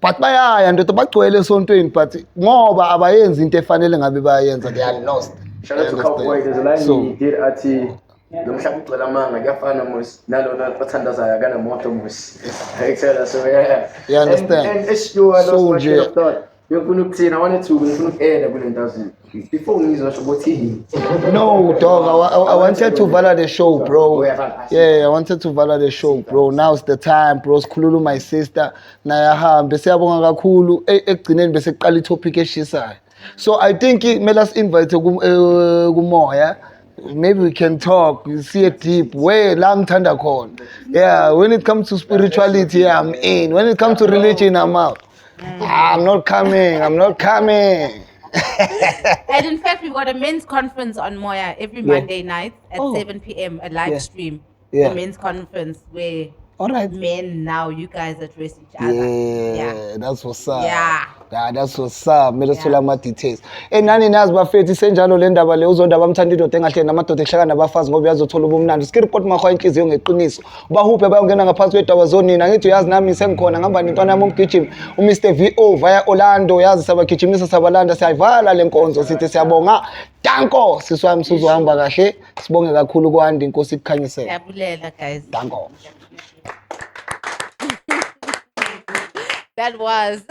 Speaker 1: But bayaya ndoda bagcwele esontweni but ngoba abayenzi into efanele ngabe bayenza, they are lost.
Speaker 3: Shout out to Cowboy. There's a line he did athi nomhlaba ugcwele amanga kuyafana mos nalona bathandazayo akana moto mos. Excellent. So yeah.
Speaker 1: You understand?
Speaker 3: And it's you I lost my
Speaker 1: Soldier.
Speaker 3: train of thought. Ngifuna ukuthina I wanted to ngifuna ukuyela kule ntazi. Before ngizosho ukuthi
Speaker 1: No, dog. I wanted to valor the show, bro. Yeah, I wanted to valor the show, bro. Now's the time, bro. Sikhulula my sister. Nayahambe siyabonga kakhulu. Ekugcineni bese kuqala itopic eshisayo. So I think kumele us-invite kumoya. Maybe we can talk, see it deep. Where la ngithanda khona. Yeah, when it comes to spirituality, yeah, I'm in. When it comes to religion, I'm out. I'm not coming.
Speaker 2: And in fact, we've got a men's conference on Moya every Monday night at 7 p.m. A live stream.
Speaker 1: Yeah.
Speaker 2: The men's conference where
Speaker 1: All right.
Speaker 2: men now, you guys address each other.
Speaker 1: Yeah, that's what's up.
Speaker 2: Yeah.
Speaker 1: That's what's up. Mele sithola ama-details. Nani nazi bafethu isenjalo le ndaba le uzonda bamthanda indoda engahleli namadoda ehlaka nabafazi ngoba uyazothola ubumnandi. Skiripot mahwa inhliziyo ngeqiniso. Bahuphe bayongena ngaphansi kwedaba zonina. Ngithi uyazi nami sengikhona ngihamba nentwana yami umgijimi. uMr VO via Orlando yazi sabagijimisa sabalanda siyayivala le nkonzo sithi siyabonga. Danko siswami sizohamba kahle. Sibonge kakhulu kwandi inkosi ikukhanyisele.
Speaker 2: Siyabulela, guys.
Speaker 1: Danko.
Speaker 2: That was.